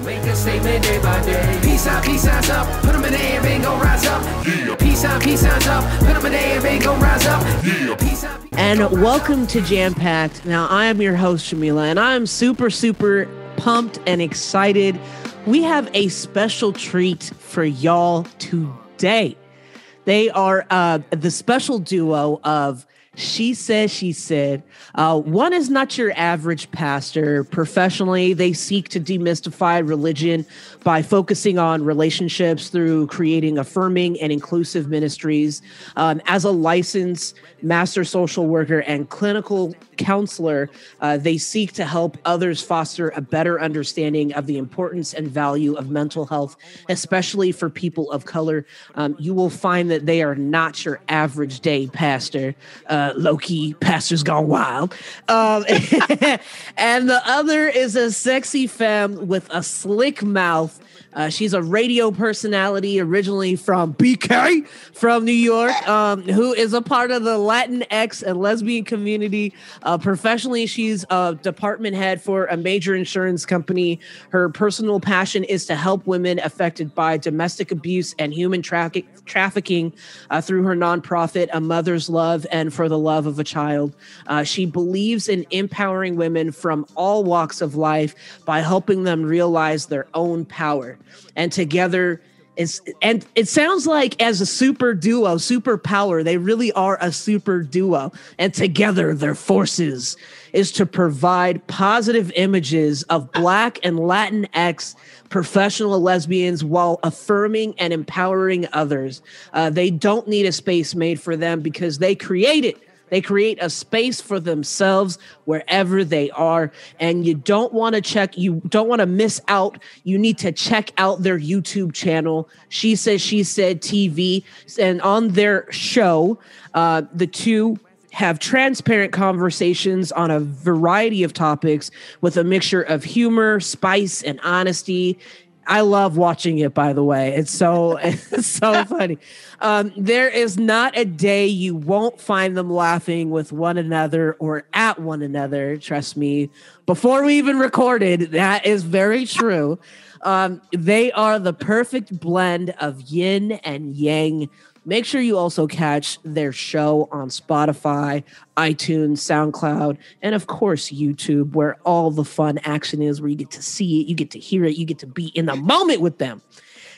Make a statement day by day. Peace signs up, put them in the air, they gon' rise up. Yeah. Peace signs up, put them in the air, they gon' rise up. Yeah. Peace. And welcome to JAMPACKED. Now, I am your host, Shamila, and I'm super pumped and excited. We have a special treat for y'all today. They are the special duo of She Said. One is not your average pastor. Professionally, they seek to demystify religion by focusing on relationships through creating affirming and inclusive ministries. As a licensed master social worker and clinical counselor, they seek to help others foster a better understanding of the importance and value of mental health, especially for people of color. You will find that they are not your average day pastor. Low-key, pastors gone wild. And the other is a sexy femme with a slick mouth. She's a radio personality originally from BK, from New York, who is a part of the LatinX and lesbian community. Professionally, she's a department head for a major insurance company. Her personal passion is to help women affected by domestic abuse and human trafficking through her nonprofit, A Mother's Love and for the Love of a Child. She believes in empowering women from all walks of life by helping them realize their own power. And together, it sounds like as a super duo, super power, they really are a super duo. And together, their forces is to provide positive images of Black and Latinx professional lesbians while affirming and empowering others. They don't need a space made for them because they create it. They create a space for themselves wherever they are. And you don't want to miss out. You need to check out their YouTube channel, She Said TV. And on their show, the two have transparent conversations on a variety of topics with a mixture of humor, spice, and honesty. I love watching it, by the way. It's so funny. There is not a day you won't find them laughing with one another or at one another. Trust me. Before we even recorded, that is very true. They are the perfect blend of yin and yang. Make sure you also catch their show on Spotify, iTunes, SoundCloud, and of course, YouTube, where all the fun action is, where you get to see it, you get to hear it, you get to be in the moment with them.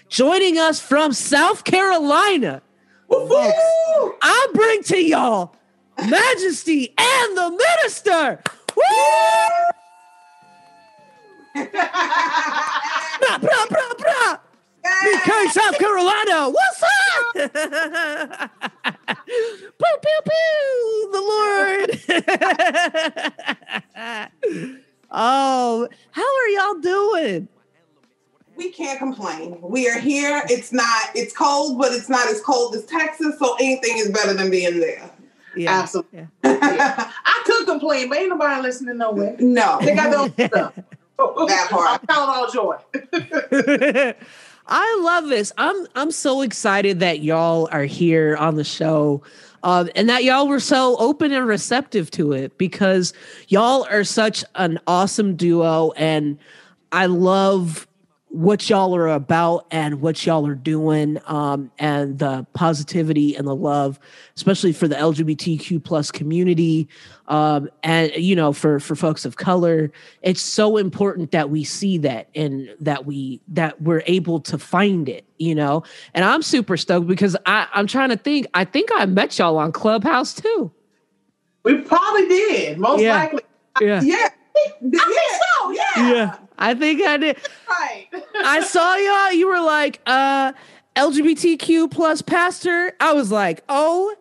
Joining us from South Carolina, folks, I bring to y'all MaJesty and the Minister. Woo! Blah, blah, blah, blah. BK, South Carolina, what's up? Pew, pew, pew, the Lord. Oh, how are y'all doing? We can't complain. We are here. It's cold, but it's not as cold as Texas, so anything is better than being there. Yeah. Absolutely. Yeah. I could complain, but ain't nobody listening no way. No. They got their own stuff. That part. I'm counting all joy. I love this. I'm so excited that y'all are here on the show, and that y'all were so open and receptive to it, because y'all are such an awesome duo, and I love what y'all are about and what y'all are doing, and the positivity and the love, especially for the LGBTQ plus community, and for folks of color. It's so important that we see that, and that we're able to find it, and I'm super stoked because I'm trying to think. I think I met y'all on Clubhouse too. We probably did, most likely. Yeah. Yeah. I think so. Yeah, I think I did. Right. I saw y'all. You were like, LGBTQ plus pastor. I was like, oh,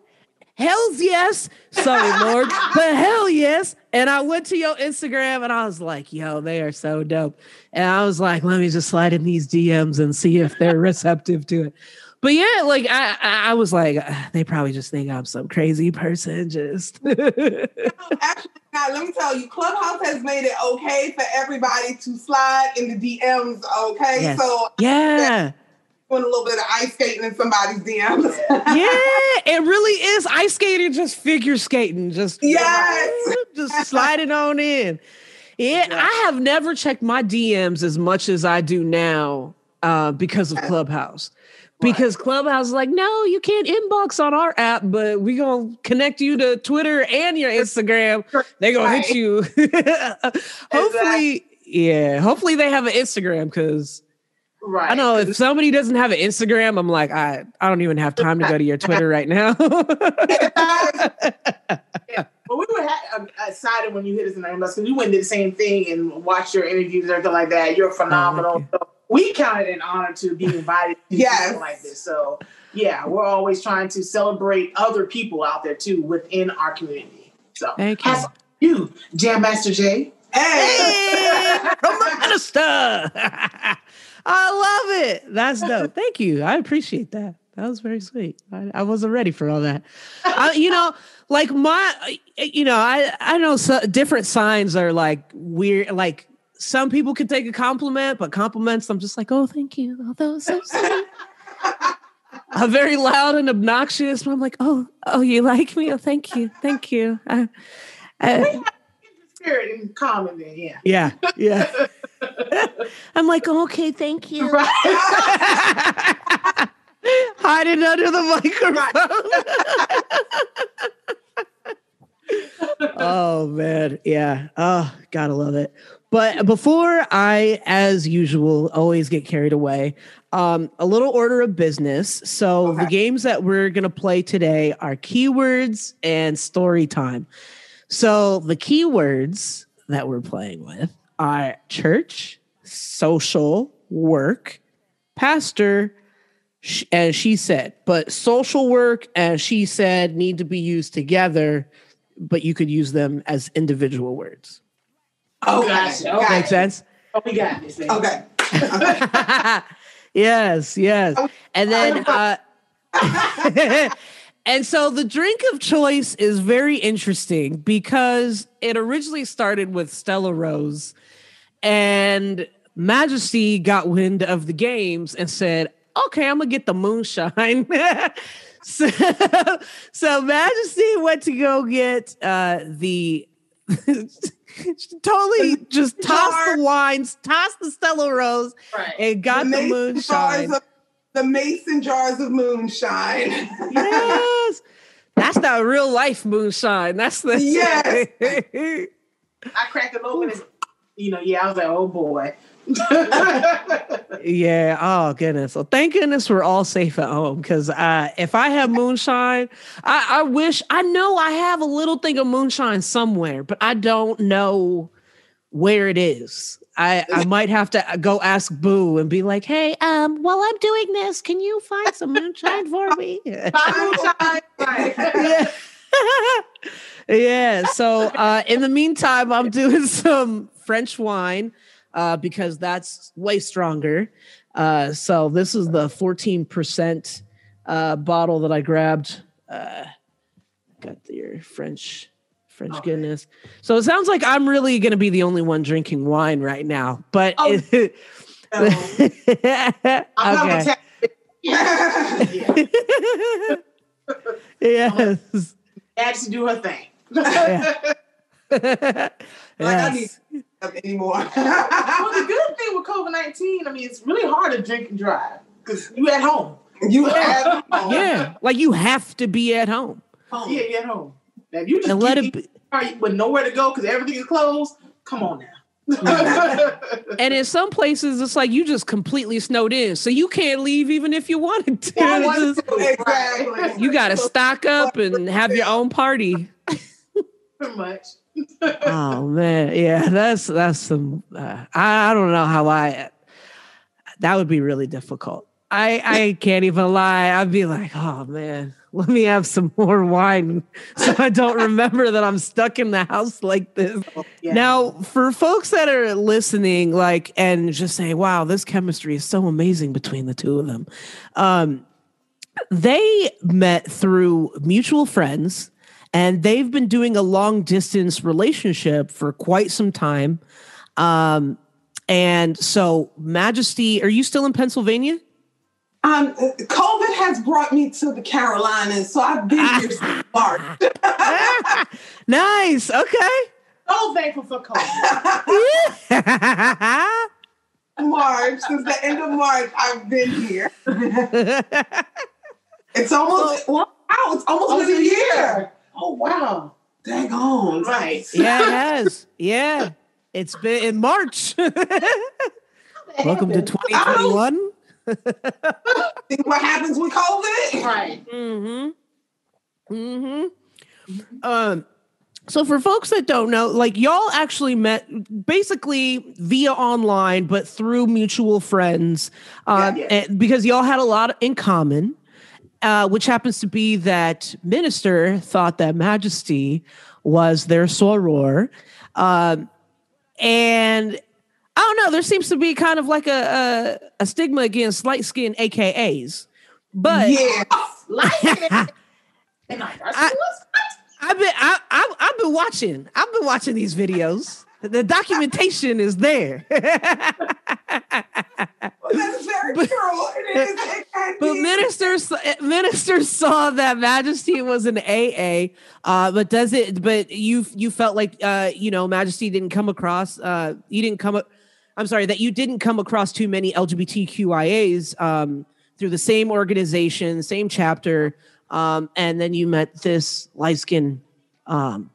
hells yes. Sorry, Lord, but hell yes. And I went to your Instagram and I was like, yo, they are so dope. And I was like, let me just slide in these DMs and see if they're receptive to it. But yeah, like I was like, they probably just think I'm some crazy person. Just Actually, now, let me tell you, Clubhouse has made it okay for everybody to slide in the DMs. Okay, yes. So yeah, doing a little bit of ice skating in somebody's DMs. Yeah, it really is ice skating, just figure skating, just yes, just sliding on in. Yeah, Exactly. I have never checked my DMs as much as I do now because of Clubhouse. Because Clubhouse is like, no, you can't inbox on our app, but we gonna connect you to Twitter and your Instagram. They gonna hit you. Hopefully they have an Instagram because Right. I know if somebody doesn't have an Instagram, I'm like, I don't even have time to go to your Twitter right now. But we were excited when you hit us in the inbox because we went and did the same thing and watched your interviews and everything like that. You're phenomenal. you. So we count it an honor to be invited to something like this. So yeah, we're always trying to celebrate other people out there too within our community. So thank you. You, Jam Master J. Hey, from the minister. I love it. That's dope. Thank you. I appreciate that. That was very sweet. I wasn't ready for all that. Like I know different signs are like weird. Like some people can take a compliment, but compliments, I'm just like, oh, thank you. Oh, that was so sweet. I'm very loud and obnoxious, but I'm like, oh, you like me? Oh, thank you. Thank you. Spirit in common then, yeah. I'm like, okay, thank you. Right. Hiding under the microphone. Oh man, yeah. Oh, gotta love it. But before I, as usual, always get carried away, a little order of business. So the games that we're gonna play today are keywords and story time. So the keywords that we're playing with are church, social, work, pastor, and she said. But social work and she said need to be used together, but you could use them as individual words. Okay. Gotcha. Okay. Make sense? Oh, we got this. Man. Okay. Yes. And then and so the drink of choice is very interesting because it originally started with Stella Rose, and MaJesty got wind of the games and said, okay, I'm gonna get the moonshine. so MaJesty went to go get the totally just tossed the wines, tossed the Stella Rose, and got the moonshine. The mason jars of moonshine. Yes. That's the real life moonshine. That's the yes. I cracked it open and, I was like, oh boy. Yeah. Oh goodness. Well, thank goodness we're all safe at home. Because if I have moonshine, I wish I have a little thing of moonshine somewhere, but I don't know where it is. I might have to go ask Boo and be like, hey, while I'm doing this, can you find some moonshine for me? Yeah. Yeah. So in the meantime, I'm doing some French wine because that's way stronger. So this is the 14% bottle that I grabbed. Got your French goodness. So it sounds like I'm really going to be the only one drinking wine right now. But okay. Yes. Actually do her thing. I need anymore. Well, the good thing with COVID-19, it's really hard to drink and drive because you at home. Yeah, like you have to be at home. Yeah, you're at home. Now, if you just let it with nowhere to go because everything is closed, come on now. And in some places, it's like you just completely snowed in, so you can't leave even if you wanted to. Exactly. You got to stock up and have your own party. Pretty much. Oh man, yeah, that's some. I don't know how that would be really difficult. I can't even lie. I'd be like, oh man, let me have some more wine so I don't remember that I'm stuck in the house like this. Yeah. Now, for folks that are listening, and just saying, wow, this chemistry is so amazing between the two of them. They met through mutual friends, and they've been doing a long distance relationship for quite some time. And so, MaJesty, are you still in Pennsylvania? COVID has brought me to the Carolinas, so I've been here since March. Nice. Okay. So thankful for COVID. March, since the end of March, I've been here. It's almost it's almost been a year. Oh wow. Dang on. Right. Yeah, it has. Yeah. It's been in March. Welcome to 2021. Think what happens with COVID? Right. So for folks that don't know, like y'all actually met basically via online, but through mutual friends, because y'all had a lot in common, which happens to be that Minister thought that MaJesty was their soror. And I don't know, there seems to be kind of like a stigma against light-skinned AKAs. But light-skinned. I've been watching these videos. The documentation is there. Well, that is very true. It is. But minister saw that MaJesty was an AA. But you felt like MaJesty didn't come across. That you didn't come across too many LGBTQIAs through the same organization, same chapter. And then you met this light-skinned soror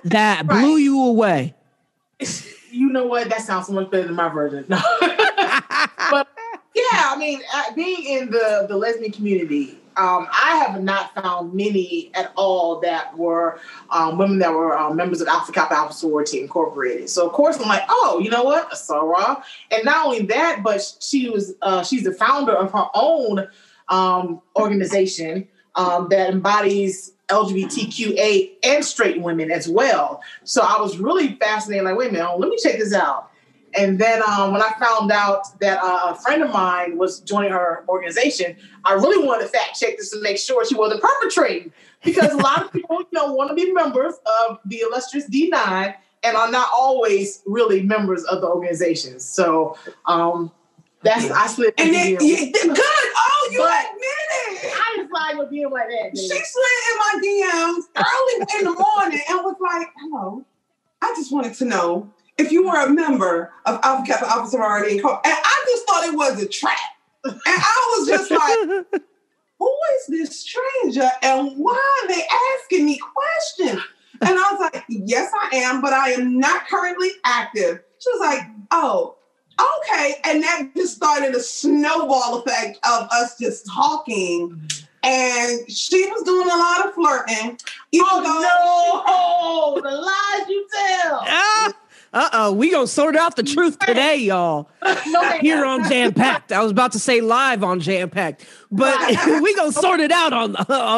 that blew you away. You know what? That sounds so much better than my version. No. But yeah, I mean, being in the lesbian community, I have not found many at all that were women that were members of Alpha Kappa Alpha Sorority Incorporated. So of course I'm like, oh, you know what? A soror. And not only that, but she's the founder of her own organization that embodies LGBTQA and straight women as well. So I was really fascinated, like, wait a minute, let me check this out. And then when I found out that a friend of mine was joining her organization, I really wanted to fact check this to make sure she wasn't perpetrating, because a lot of people, want to be members of the illustrious D9 and are not always really members of the organization. So I slid. And then, good. Oh, you admitted it. I just slide your DM like that. She slid in my DMs early in the morning and was like, hello, I just wanted to know if you were a member of Alpha Kappa Alpha Sorority. And I just thought it was a trap. And I was just like, who is this stranger and why are they asking me questions? And I was like, yes, I am, but I am not currently active. She was like, oh, okay. And that just started a snowball effect of us just talking. And she was doing a lot of flirting. Oh, no! The lies you tell. We gonna sort out the truth today, y'all. Here on JAMPACKED. I was about to say live on JAMPACKED, but we gonna sort it out on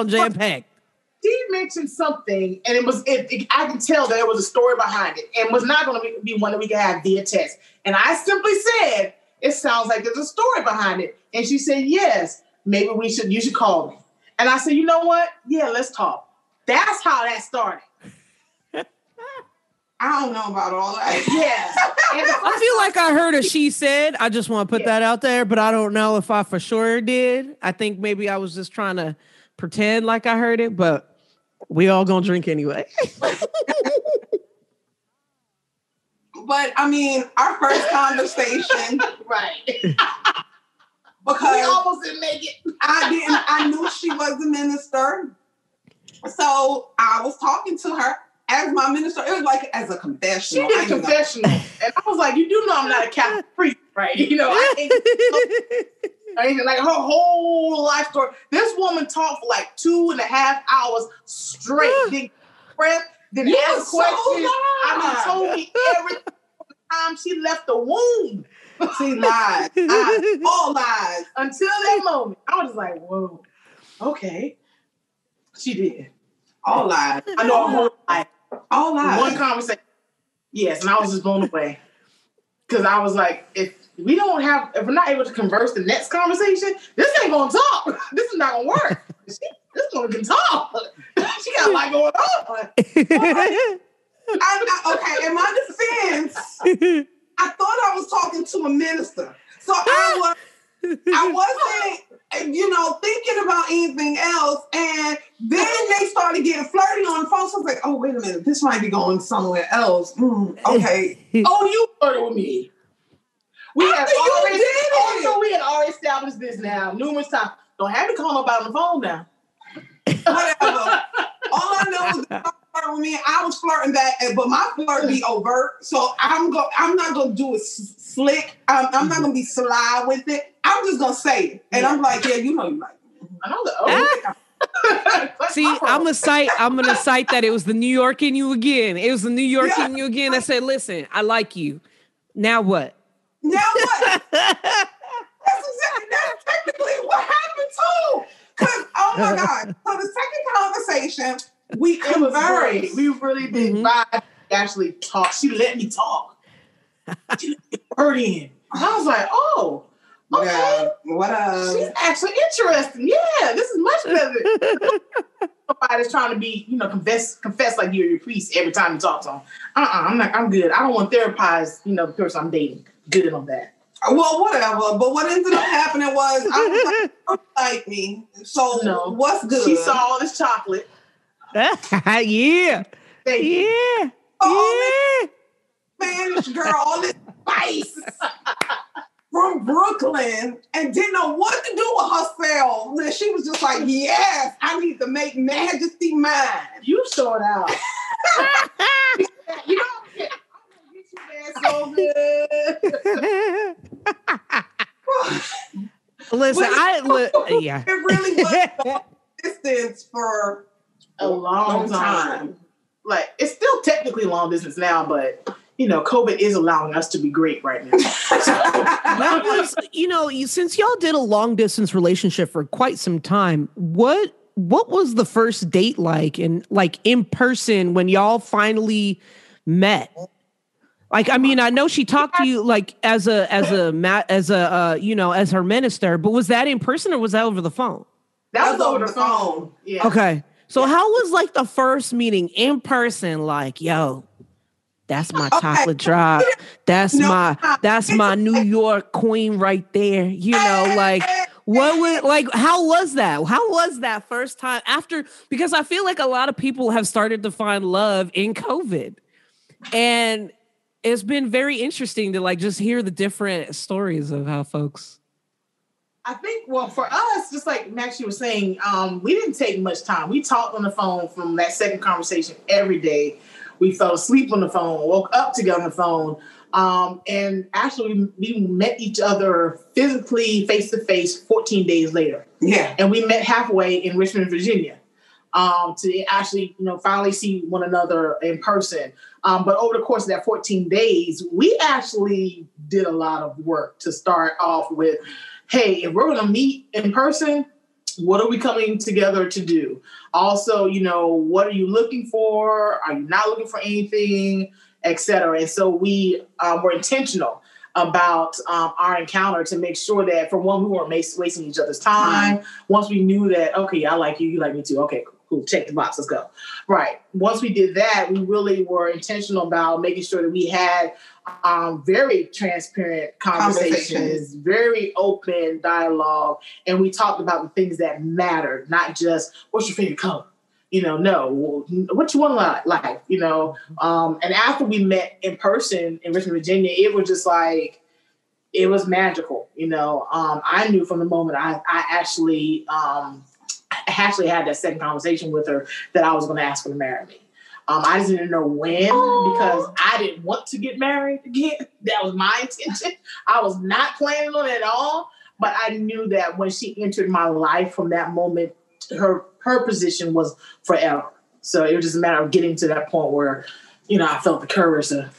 JAMPACKED. She mentioned something, and I can tell that there was a story behind it, and was not going to be one that we could have via text. And I simply said, "It sounds like there's a story behind it." And she said, "Yes, maybe you should call me." And I said, "You know what? Yeah, let's talk." That's how that started. I don't know about all that. Yes. I feel like I heard a she said. I just want to put that out there, but I don't know if I for sure did. I think maybe I was just trying to pretend like I heard it, but we all gonna drink anyway. But I mean, our first conversation, right? Because we almost didn't make it. I knew she was a minister, so I was talking to her as my minister. It was like as a confessional. She did a confessional, and I was like, "You do know I'm not a Catholic priest, right? I ain't like her whole life story. This woman talked for like 2.5 hours straight. Then breath, then asked questions. Told me every time she left the womb. She lied. All lies. Until that moment, I was like, whoa, okay. She did. All lies. I know a whole life. All lies. One conversation. Yes, and I was just blown away. Because I was like, if we're not able to converse the next conversation, this ain't gonna talk. This is not gonna work. This woman can talk. She got a lot going on. Okay, in my defense, I thought I was talking to a minister. So I wasn't thinking about anything else. And then they started getting flirty on the phone. So I was like, oh, wait a minute. This might be going somewhere else. Okay. Oh, you flirted with me. We had already established this now numerous times. Don't have me call nobody on the phone now. Whatever. All I know is that with me, I was flirting back, but my flirt be overt. So I'm not gonna do it slick. I'm not gonna be sly with it. I'm just gonna say it, and I'm like, yeah, you know you like me. I know the See, I'm gonna cite that it was the New York in you again. It was the New York in you again. I said, listen, I like you. Now what? Now what? That's technically what happened too. Because oh my God! So the second conversation. We conversed. We really did vibe. Actually talk. She let me talk. She let me word in. I was like, oh, okay. Yeah, what up? She's actually interesting. Yeah, this is much better. Somebody's trying to be, confess like you're your priest every time you talk to them. I'm good. I don't want to therapize, the person I'm dating. Good on that. Well, whatever. But what ended up happening was I was like, don't like me. So what's good? She saw all this chocolate. Yeah. Oh, Spanish girl, all this spice from Brooklyn, and didn't know what to do with herself. And she was just like, yes, I need to make Majesty mine. You sort out. I'm gonna get you there so good. Listen, it really was distance for a long time. Like, it's still technically long distance now, but COVID is allowing us to be great right now. That was, since y'all did a long distance relationship for quite some time, what was the first date like, and like in person when y'all finally met? Like, I mean, I know she talked to you like as her minister, but was that in person or was that over the phone? That was over the phone. Yeah. Okay. So how was like the first meeting in person? Like, yo, that's my chocolate drop. That's my New York queen right there. Like how was that? How was that first time because I feel like a lot of people have started to find love in COVID. And it's been very interesting to like just hear the different stories of how folks. I think, well, for us, just like Maxie was saying, we didn't take much time. We talked on the phone from that second conversation every day. We fell asleep on the phone, woke up together on the phone. And actually, we met each other physically, face-to-face, 14 days later. Yeah. And we met halfway in Richmond, Virginia, to actually, finally see one another in person. But over the course of that 14 days, we actually did a lot of work to start off with, hey, if we're going to meet in person, what are we coming together to do? Also, what are you looking for? Are you not looking for anything, et cetera? And so we were intentional about our encounter to make sure that, for one, we weren't wasting each other's time. Once we knew that, okay, I like you, you like me too. Okay, cool, check the box, let's go. Right. Once we did that, we really were intentional about making sure that we had very transparent conversations, very open dialogue, and we talked about the things that mattered, not just what's your favorite color, no, what you want to like, and after we met in person in Richmond, Virginia, it was just like, it was magical, I knew from the moment I actually had that second conversation with her that I was going to ask her to marry me. I just didn't know when because I didn't want to get married again. That was my intention. I was not planning on it at all. But I knew that when she entered my life from that moment, her position was forever. So it was just a matter of getting to that point where, I felt the courage to,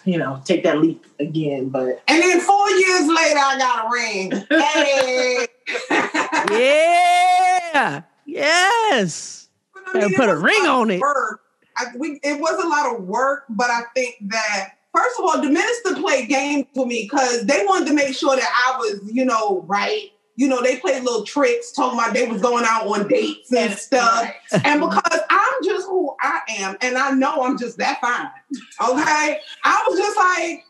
take that leap again. But and then 4 years later, I got a ring. Hey. Yeah. Yes. Put a ring on it. It was a lot of work, but I think that, first of all, the minister played games with me because they wanted to make sure that I was, right. They played little tricks, talking about they was going out on dates and stuff. Right. And because I'm just who I am, and I know I'm just that fine, okay? I was just like,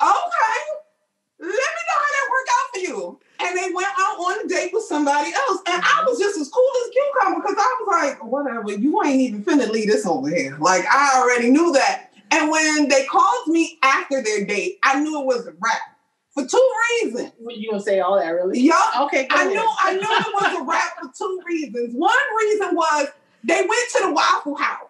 okay, let me know how that worked out for you. And they went out on a date with somebody else. And I was just as cool as a cucumber because I was like, whatever, you ain't even finna leave this over here. Like, I already knew that. And when they called me after their date, I knew it was a wrap for 2 reasons. You gonna say all that, really? Yup. Okay, I knew it was a wrap for 2 reasons. One reason was they went to the Waffle House.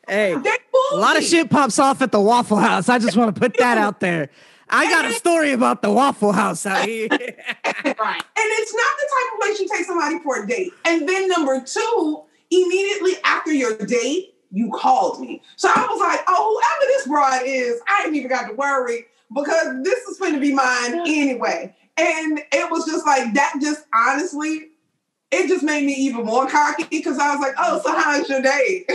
Hey, a lot of shit pops off at the Waffle House. I just want to put that out there. I got a story about the Waffle House out here. Right. And it's not the type of place you take somebody for a date. And then number 2, immediately after your date, you called me. So I was like, oh, whoever this broad is, I ain't even got to worry because this is going to be mine anyway. And it was just like, that just honestly, it just made me even more cocky because I was like, oh, so how's your day?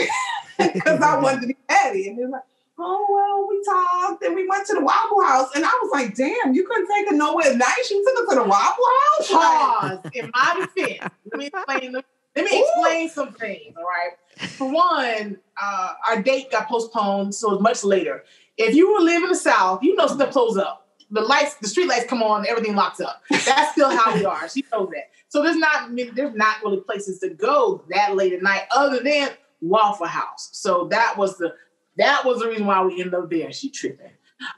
Because I wanted to be petty. And they're like, oh, well, we talked and we went to the Waffle House. And I was like, damn, you couldn't take her nowhere nice. You took her to the Waffle House? Pause. In my defense, let me explain some things, all right? For one, our date got postponed, so it's much later. If you were living in the South, you know stuff closes up. The street lights come on, everything locks up. That's still how we are. She knows that. So there's not really places to go that late at night other than Waffle House. So that was the reason why we ended up there. She tripping.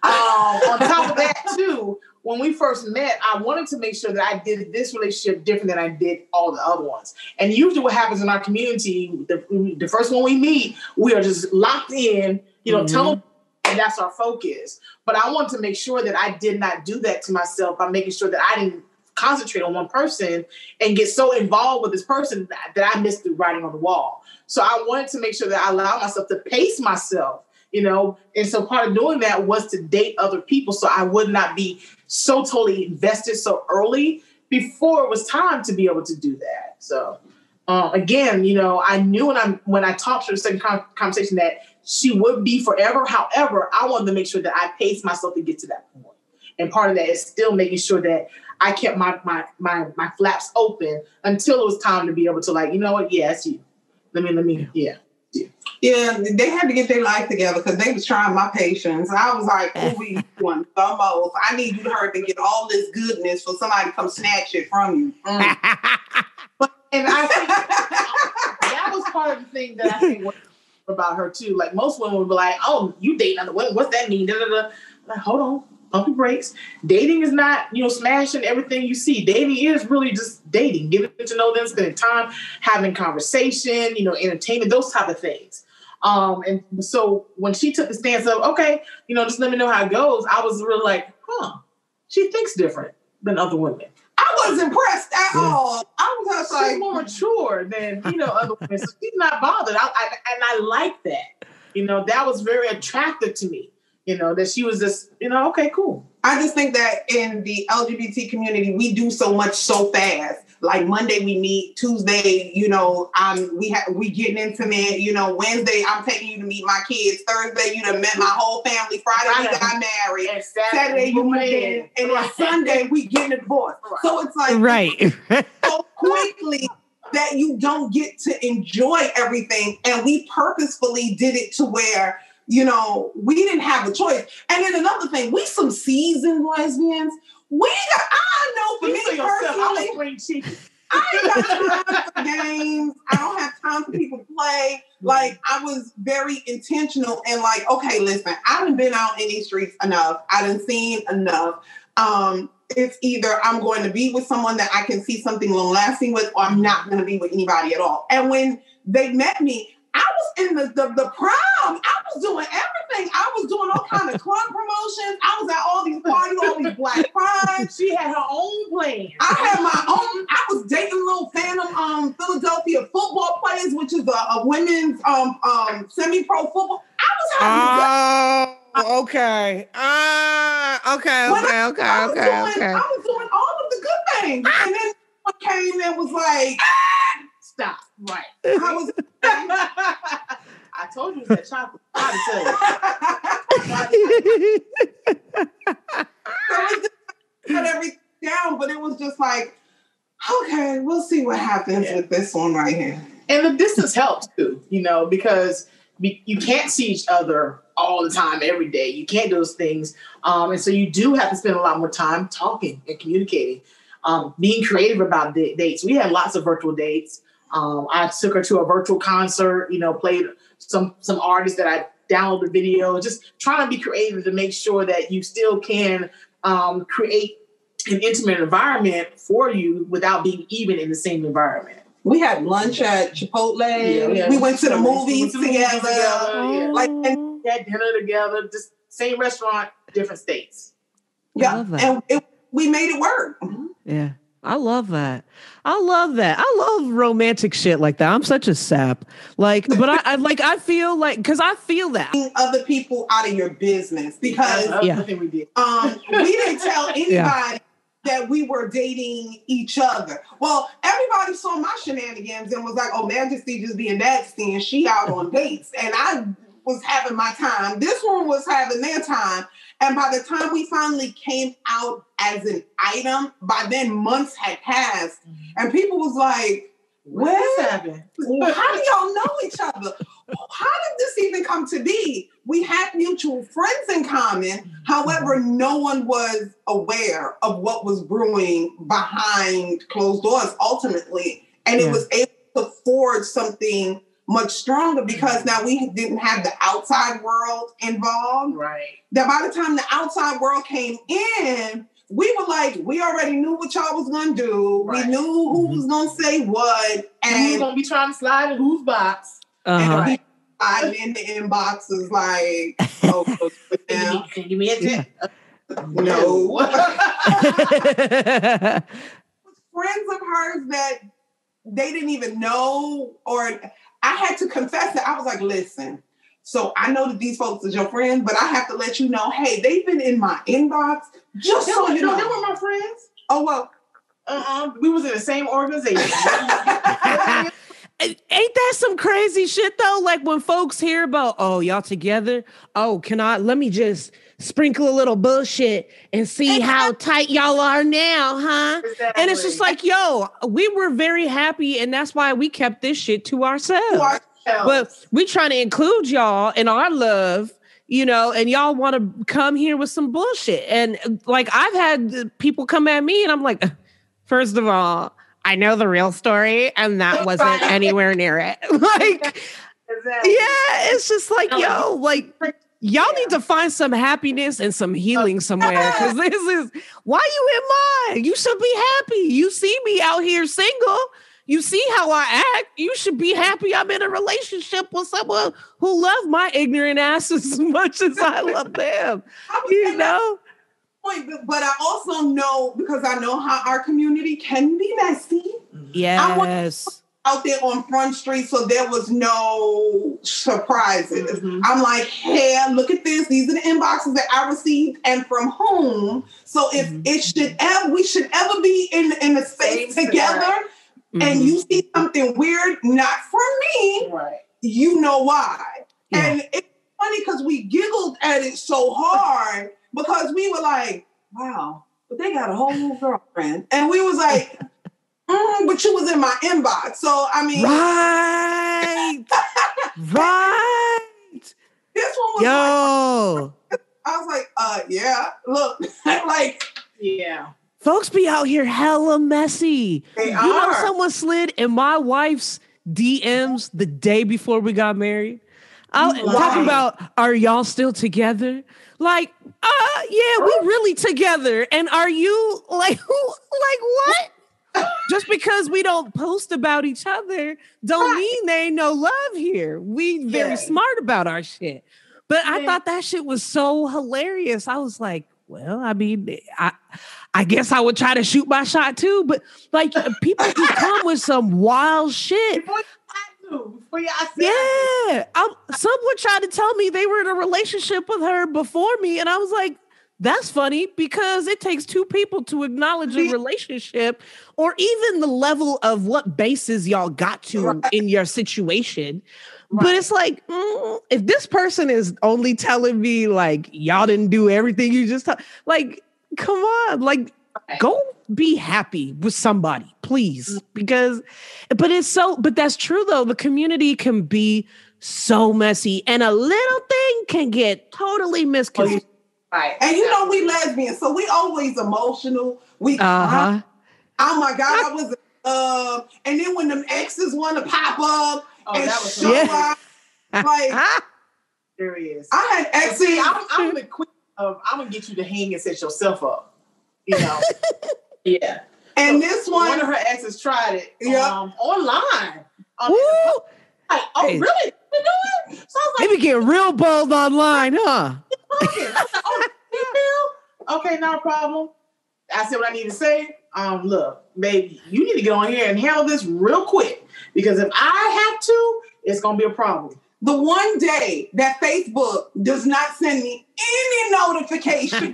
On top of that, too, when we first met, I wanted to make sure that I did this relationship different than I did all the other ones. And usually what happens in our community, the first one we meet, we are just locked in, tunnel, and that's our focus. But I wanted to make sure that I did not do that to myself by making sure that I didn't concentrate on one person and get so involved with this person that I missed the writing on the wall. So I wanted to make sure that I allowed myself to pace myself, and so part of doing that was to date other people so I would not be so totally invested so early before it was time to be able to do that. So again, I knew when I talked to her the second conversation that she would be forever. However, I wanted to make sure that I paced myself to get to that point. And part of that is still making sure that I kept my flaps open until it was time to be able to, like, you know what? Yeah, it's you. Let me. Yeah, they had to get their life together because they was trying my patience. I was like, "Who we doing the most? I need you to hurry to get all this goodness for somebody to come snatch it from you." And I think that was part of the thing that I think about her too. Like most women would be like, "Oh, you dating other women? What's that mean?" Da, da, da. Like, hold on. Pump your brakes. Dating is not, smashing everything you see. Dating is really just dating, getting to know them, spending time, having conversation, entertainment, those type of things. And so when she took the stance of, okay, just let me know how it goes, I was really like, she thinks different than other women. I wasn't impressed at all. I was just like, she's more mature than, other women. So she's not bothered. I like that. That was very attractive to me. That she was just, okay, cool. I just think that in the LGBT community, we do so much so fast. Like Monday we meet, Tuesday, we getting intimate. Wednesday I'm taking you to meet my kids. Thursday you done met my whole family. Friday we got married. And Saturday you moved in, and then Sunday we getting a divorce. Right. So it's like right so quickly that you don't get to enjoy everything, and we purposefully did it to where. We didn't have a choice. And then another thing, we some seasoned lesbians. I know for me personally, I ain't got time for games. I don't have time for people to play. Like, I was very intentional and like, okay, listen, I done been out in these streets enough. I done seen enough. It's either I'm going to be with someone that I can see something long lasting with, or I'm not going to be with anybody at all. And when they met me, I was in the prom. I was doing everything. I was doing all kind of club promotions. I was at all these parties, all these black prides. She had her own plan. I had my own. I was dating little Phantom Philadelphia football players, which is a women's semi-pro football. I was having okay. I was doing all of the good things. And then one came and was like, stop. Right. I was. I told you it was that chocolate. Put everything down, but it was just like, okay, we'll see what happens with this one right here. And the distance helps too, because you can't see each other all the time, every day. You can't do those things. And so you do have to spend a lot more time talking and communicating. being creative about dates. We had lots of virtual dates. I took her to a virtual concert, played some artists that I downloaded video, just trying to be creative to make sure that you still can create an intimate environment for you without being even in the same environment. We had lunch at Chipotle. Yeah, we went to the movies together. Yeah. And we had dinner together, just same restaurant, different states. Yeah, and we made it work. Yeah. I love that. I love romantic shit like that. I'm such a sap. But I feel like, because I feel that. Other people out of your business, because we did. We didn't tell anybody that we were dating each other. Well, everybody saw my shenanigans and was like, oh, MaJesty just being nasty and she out on dates. And I was having my time. This one was having their time. And by the time we finally came out as an item, by then months had passed. And people was like, what happened? How do y'all know each other? How did this even come to be? We had mutual friends in common. However, no one was aware of what was brewing behind closed doors ultimately. And it was able to forge something much stronger because now we didn't have the outside world involved. Right. That by the time the outside world came in, we were like, we already knew what y'all was going to do. Right. We knew who was going to say what. And who's going to be trying to slide in whose box. And people sliding in the inboxes like, oh, can you give me a tip? No. Friends of hers that they didn't even know, or I had to confess that I was like, listen, so I know that these folks are your friends, but I have to let you know, hey, they've been in my inbox. Just so you know. They were my friends. Oh, well. We was in the same organization. Ain't that some crazy shit though? Like when folks hear about, oh, y'all together? Oh, let me just sprinkle a little bullshit and see how tight y'all are now, huh? Exactly. And it's just like, yo, we were very happy and that's why we kept this shit to ourselves. But we trying to include y'all in our love, and y'all want to come here with some bullshit. And like I've had people come at me and I'm like, first of all, I know the real story and that wasn't anywhere near it. It's just like, yo, like y'all need to find some happiness and some healing somewhere. Because this is, why you in mine? You should be happy. You see me out here single. You see how I act. You should be happy I'm in a relationship with someone who loves my ignorant ass as much as I love them. But I also know, because I know how our community can be messy. Yes. I was out there on Front Street, so there was no surprises. Mm-hmm. I'm like, hey, look at this. These are the inboxes that I received and from whom. So if we should ever be in a space together and you see something weird, not from me, you know why. Yeah. And it's funny because we giggled at it so hard because we were like, wow, but they got a whole new girlfriend. And we was like, but you was in my inbox. So, I mean. Right. This one was I was like, yeah, look, like. Yeah. Folks be out here hella messy. They are. Someone slid in my wife's DMs the day before we got married. Talking about, are y'all still together? Like, yeah, we really together. And are you like what? Just because we don't post about each other don't mean there ain't no love here. We very smart about our shit. But I thought that shit was so hilarious. I was like, well, I mean, I guess I would try to shoot my shot too. But like people can come with some wild shit. Someone tried to tell me they were in a relationship with her before me. And I was like, that's funny because it takes two people to acknowledge a relationship or even the level of what bases y'all got to in your situation. Right. But it's like, if this person is only telling me like, y'all didn't do everything you just like, come on, like go be happy with somebody, please. Because, but that's true though. The community can be so messy and a little thing can get totally misconstrued. Right. And we lesbians, so we always emotional. We cry. Oh my God, I was in love. And then when them exes want to pop up and that was show up, like, serious. I had exes. See, I'm the queen of, I'm going to get you to hang and set yourself up. You know? Yeah. And so this one of her exes tried it online. Woo! Like, oh, Hey. really? You do it? So I was They like, be getting real bold online, huh? okay, not a problem. I said what I need to say. Look, baby, you need to get on here and handle this real quick, because if I have to, it's gonna be a problem. The one day that Facebook does not send me any notification,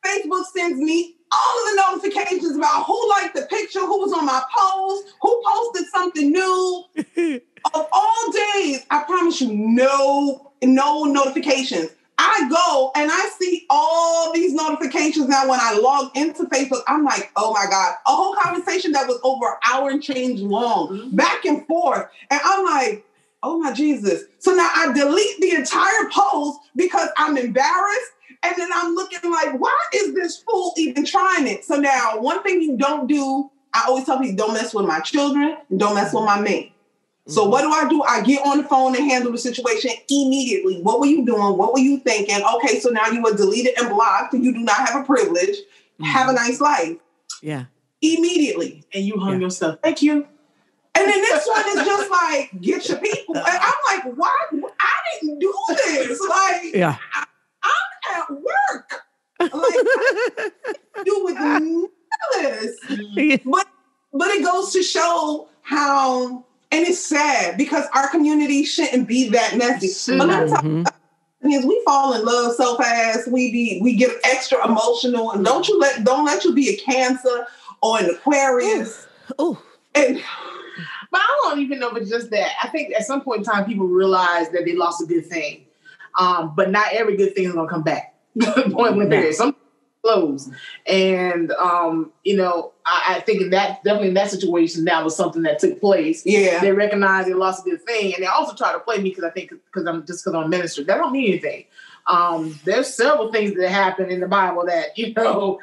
Facebook sends me all of the notifications about who liked the picture, who was on my post, who posted something new. Of all days, I promise you, no notifications. I go and I see all these notifications now. When I log into Facebook, I'm like, oh my God, a whole conversation that was over an hour and change long, back and forth. And I'm like, oh my Jesus. So now I delete the entire post because I'm embarrassed. And then I'm looking like, why is this fool even trying it? So now one thing you don't do, I always tell people, don't mess with my children and don't mess with my mate. So what do? I get on the phone and handle the situation immediately. What were you doing? What were you thinking? Okay, so now you were deleted and blocked. You do not have a privilege. Have a nice life. Yeah. Immediately. And you hung yourself. Thank you. And then this one is just like, get your people. And I'm like, why? I didn't do this. Like, Yeah. I'm at work. Like, I didn't do with this. But it goes to show how. And it's sad because our community shouldn't be that messy. But let me tell you, because we fall in love so fast, we get extra emotional, and don't let you be a Cancer or an Aquarius. Ooh. And, but I don't even know if it's just that. I think at some point in time, people realize that they lost a good thing, but not every good thing is gonna come back. Point blank period. Some close, and I think definitely in that situation, that was something that took place. Yeah, they recognized they lost a good thing, and they also try to play me because I'm a minister. That don't mean anything. There's several things that happen in the Bible that the dog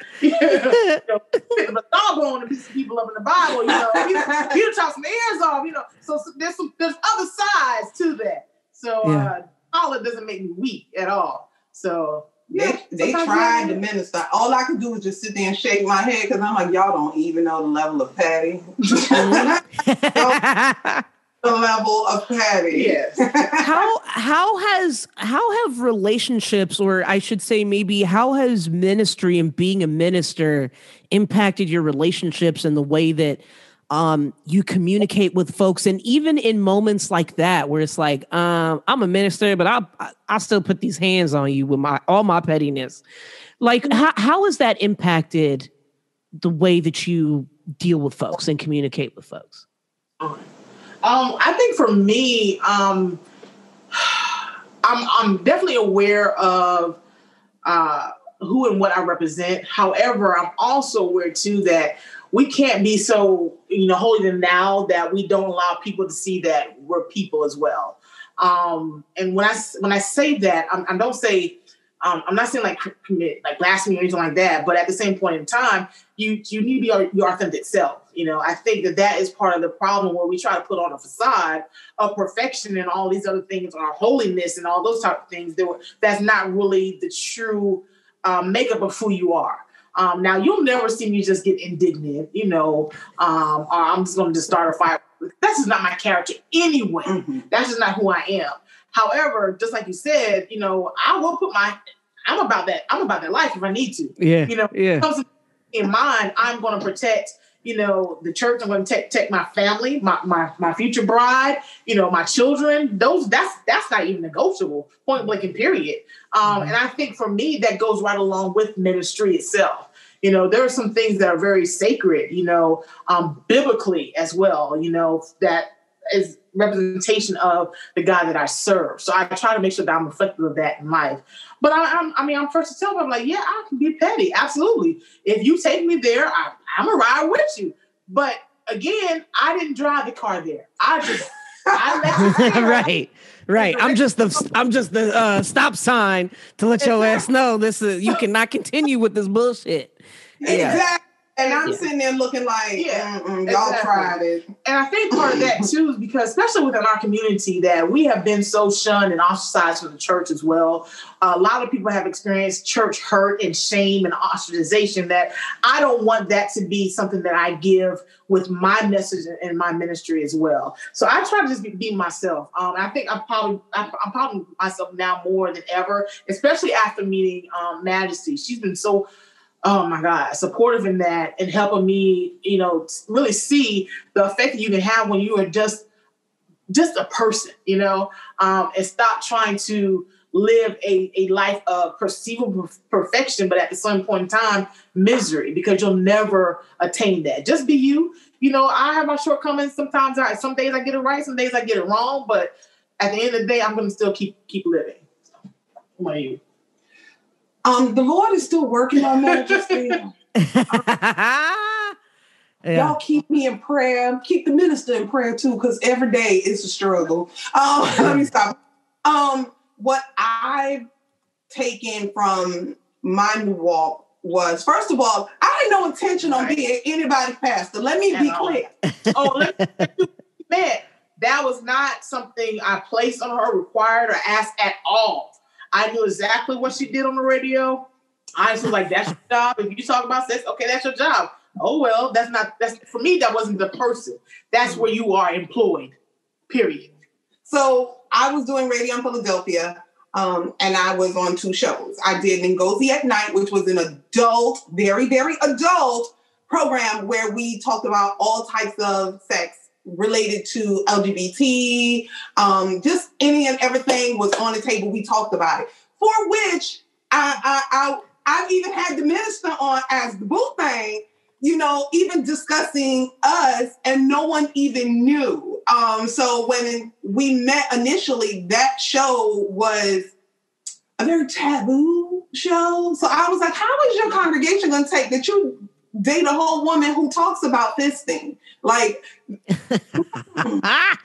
on to beat some people up in the Bible. You chop some ears off. So there's other sides to that. So all it doesn't make me weak at all. So. They tried to minister. All I could do was just sit there and shake my head because I'm like, y'all don't even know the level of Patty. The level of Patty. Yes. How have relationships, or I should say maybe how has ministry and being a minister impacted your relationships and the way that you communicate with folks? And even in moments like that, where it's like, I'm a minister, but I'll still put these hands on you with all my pettiness. Like, how has that impacted the way that you deal with folks and communicate with folks? I think for me, I'm definitely aware of who and what I represent. However, I'm also aware too that we can't be so, holier than thou that we don't allow people to see that we're people as well. And when I say that, I don't say, I'm not saying like commit like blasphemy or anything like that, but at the same point in time, you need to be your authentic self. I think that is part of the problem where we try to put on a facade of perfection and all these other things, or holiness and all those type of things. That's not really the true makeup of who you are. Now, you'll never see me just get indignant, or I'm just going to start a fire. That's just not my character anyway. Mm-hmm. That's just not who I am. However, just like you said, I will put I'm about that life if I need to. Yeah. In mind, I'm going to protect, the church. I'm going to protect my family, my future bride, my children. That's not even negotiable. Point blank and period. And I think for me, that goes right along with ministry itself. There are some things that are very sacred, biblically as well, that is representation of the God that I serve. So I try to make sure that I'm reflective of that in life. But I'm first to tell them, I'm like, yeah, I can be petty. Absolutely. If you take me there, I'm going to ride with you. But again, I didn't drive the car there. I let you Right. I'm just the stop sign to let your ass know you cannot continue with this bullshit. Yeah. Exactly. And I'm sitting there looking like, y'all tried it. And I think part of that too is because, especially within our community, that we have been so shunned and ostracized from the church as well. A lot of people have experienced church hurt and shame and ostracization, that I don't want that to be something that I give with my message and my ministry as well. So I try to just be myself. I think I'm probably myself now more than ever, especially after meeting MaJesty. She's been so, oh my God, supportive in that and helping me, really see the effect that you can have when you are just a person, and stop trying to live a life of perceivable perfection, but at the same point in time, misery, because you'll never attain that. Just be you. I have my shortcomings. Sometimes some days I get it right, some days I get it wrong, but at the end of the day, I'm going to still keep living. So, what about you? The Lord is still working on MaJesty. Y'all keep me in prayer. Keep the minister in prayer too, because every day is a struggle. Let me stop. What I've taken from my new walk was, first of all, I had no intention on being anybody's pastor. Let me be clear. Man, that was not something I placed on her, required, or asked at all. I knew exactly what she did on the radio. I was like, that's your job. If you talk about sex, okay, that's your job. Oh, well, that's for me, that wasn't the person. That's where you are employed, period. So I was doing radio in Philadelphia, and I was on 2 shows. I did Ngozi at Night, which was an adult, very, very adult program where we talked about all types of sex related to LGBT, just any and everything was on the table. We talked about it, for which I've even had the minister on as the boo thing, even discussing us, and no one even knew. So when we met initially, that show was a very taboo show. So I was like, how is your congregation going to take that you date a whole woman who talks about fisting? Like, I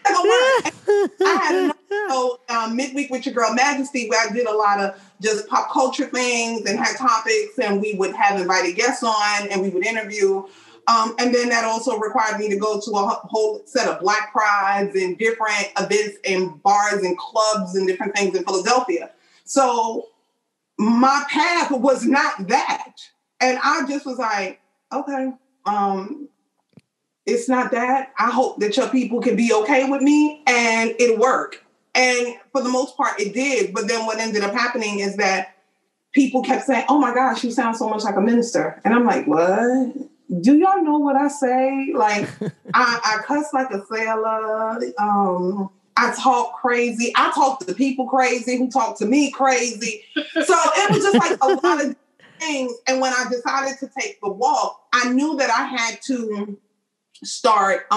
had another show, Midweek with Your Girl MaJesty, where I did a lot of just pop culture things and had topics, and we would have invited guests on and we would interview. And then that also required me to go to a whole set of Black prides and different events and bars and clubs and different things in Philadelphia. So my path was not that. And I just was like, okay, it's not that. I hope that your people can be okay with me, and it'll work. And for the most part, it did. But then what ended up happening is that people kept saying, oh my gosh, you sound so much like a minister. And I'm like, what? Do y'all know what I say? Like, I cuss like a sailor. I talk crazy. I talk to people crazy who talk to me crazy. So it was just like a lot of things. And when I decided to take the walk, I knew that I had to start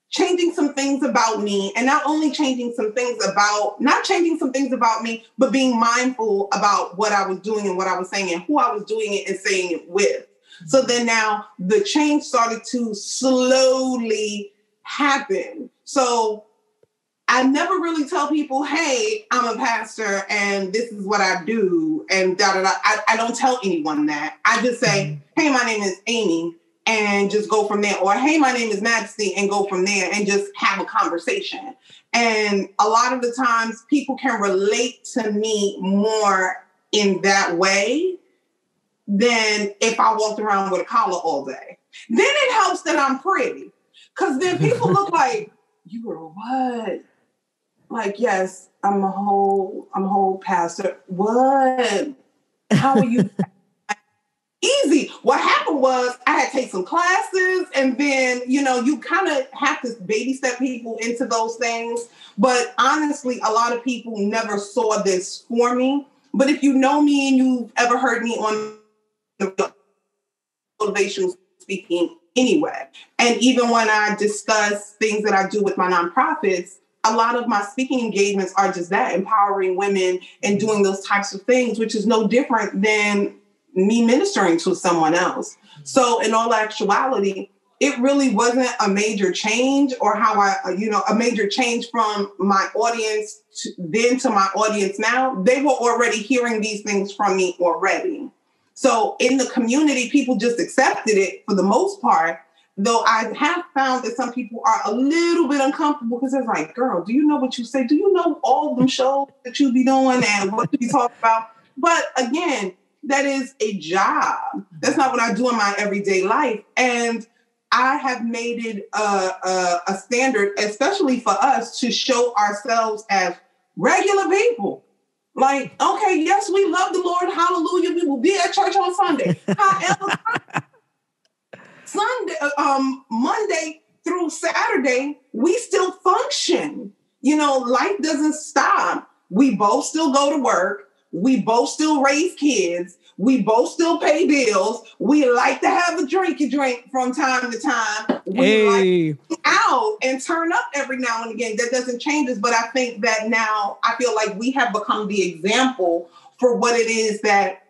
changing some things about me, and not changing some things about me, but being mindful about what I was doing and what I was saying and who I was doing it and saying it with. So then now the change started to slowly happen. So I never really tell people, hey, I'm a pastor and this is what I do and da-da-da. I don't tell anyone that. I just say, hey, my name is Amy, and just go from there. Or, hey, my name is MaJesty, and go from there and just have a conversation. And a lot of the times people can relate to me more in that way than if I walked around with a collar all day. Then it helps that I'm pretty, because then people look like, you are what? Like, yes, I'm a whole pastor. What? How are you? Easy. What happened was I had to take some classes, and then, you kind of have to baby step people into those things. But honestly, a lot of people never saw this for me. But if you know me and you've ever heard me on the motivational speaking anyway, and even when I discuss things that I do with my nonprofits, a lot of my speaking engagements are just that, empowering women and doing those types of things, which is no different than me ministering to someone else. So in all actuality, it really wasn't a major change, or a major change from my audience to my audience now. They were already hearing these things from me already. So in the community, people just accepted it for the most part. Though I have found that some people are a little bit uncomfortable because they're like, girl, do you know what you say? Do you know all of them shows that you be doing and what you talk about? But again, that is a job. That's not what I do in my everyday life. And I have made it a standard, especially for us, to show ourselves as regular people. Like, okay, yes, we love the Lord. Hallelujah. We will be at church on Sunday. However, Monday through Saturday, we still function. You know, life doesn't stop. We both still go to work. We both still raise kids. We both still pay bills. We like to have a drinky drink from time to time. We like to go out and turn up every now and again. That doesn't change us. But I think that now I feel like we have become the example for what it is that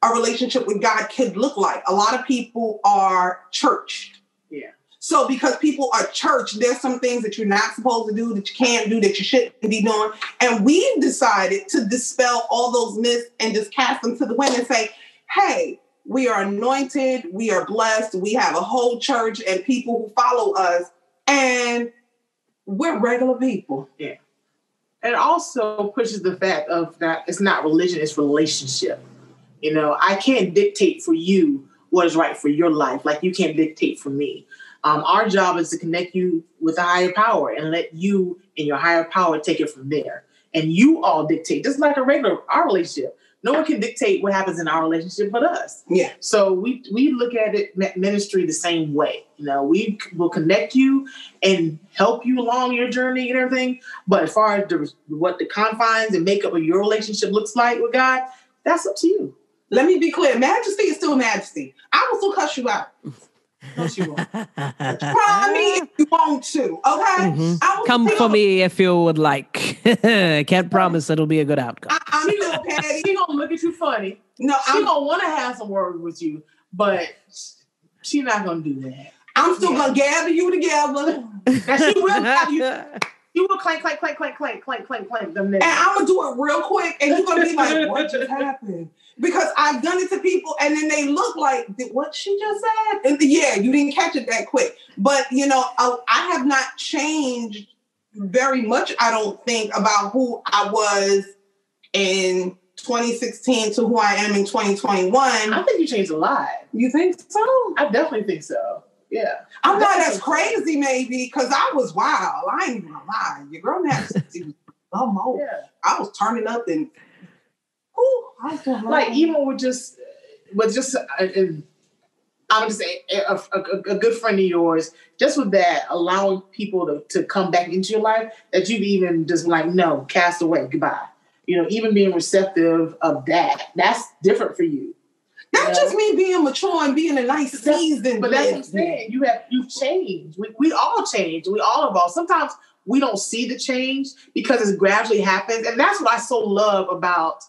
a relationship with God could look like. A lot of people are churched. Yeah. So because people are churched, there's some things that you're not supposed to do, that you can't do, that you shouldn't be doing. And we've decided to dispel all those myths and just cast them to the wind and say, hey, we are anointed, we are blessed, we have a whole church and people who follow us, and we're regular people. Yeah. And also pushes the fact of that it's not religion, it's relationship. You know, I can't dictate for you what is right for your life, like you can't dictate for me. Our job is to connect you with a higher power and let you and your higher power take it from there. And you all dictate, just like our relationship. No one can dictate what happens in our relationship but us. Yeah. So we look at it, ministry, the same way. You know, we will connect you and help you along your journey and everything. But as far as what the confines and makeup of your relationship looks like with God, that's up to you. Let me be clear. Majesty is still majesty. I will still cuss you out. No, she won't. Try me if you want to, okay? Mm-hmm. Come for me if you would like. Can't promise it'll be a good outcome. I'm little Patty. She gonna look at you funny. No, she gonna want to have some words with you, but she's not gonna do that. I'm still gonna gather you together. And she will have you. You will clank them and I'm gonna do it real quick, and you're gonna be like, "What just happened?" Because I've done it to people, and then they look like, "What she just said?" And yeah, you didn't catch it that quick. But you know, I have not changed very much. I don't think about who I was in 2016 to who I am in 2021. I think you changed a lot. You think so? I definitely think so. Yeah. I'm not as crazy, maybe, because I was wild. I ain't even gonna lie. Your girl Majesty was more. Yeah. I was turning up and like even with just I'm gonna say a good friend of yours, just with that, allowing people to come back into your life that you've even just like, no, cast away, goodbye. You know, even being receptive of that's different for you. That's just me being mature and being a nice seasoned. But that's what I'm saying. You've changed. We all change. We all evolve. Sometimes we don't see the change because it gradually happens. And that's what I so love about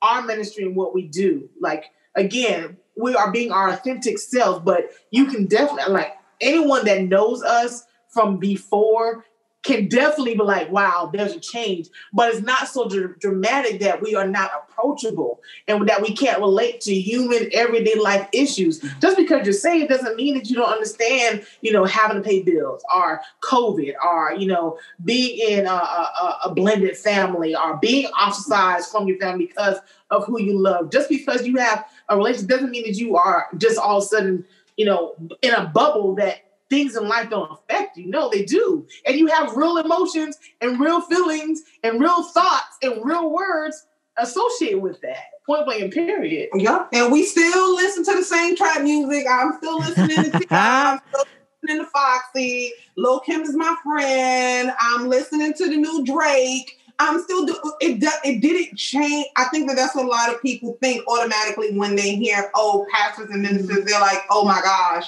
our ministry and what we do. Like, again, we are being our authentic selves, but you can definitely, like, anyone that knows us from before can definitely be like, wow, there's a change. But it's not so dramatic that we are not approachable and that we can't relate to human everyday life issues. Just because you're saved doesn't mean that you don't understand, you know, having to pay bills or COVID or, you know, being in a blended family or being ostracized from your family because of who you love. Just because you have a relationship doesn't mean that you are just all of a sudden, you know, in a bubble that things in life don't affect you. No, they do. And you have real emotions and real feelings and real thoughts and real words associated with that. Point blank and period. Yeah. And we still listen to the same trap music. I'm still listening to I'm still listening to Foxy. Lil' Kim is my friend. I'm listening to the new Drake. I'm still it didn't change. I think that's what a lot of people think automatically when they hear, oh, pastors and ministers. They're like, oh my gosh,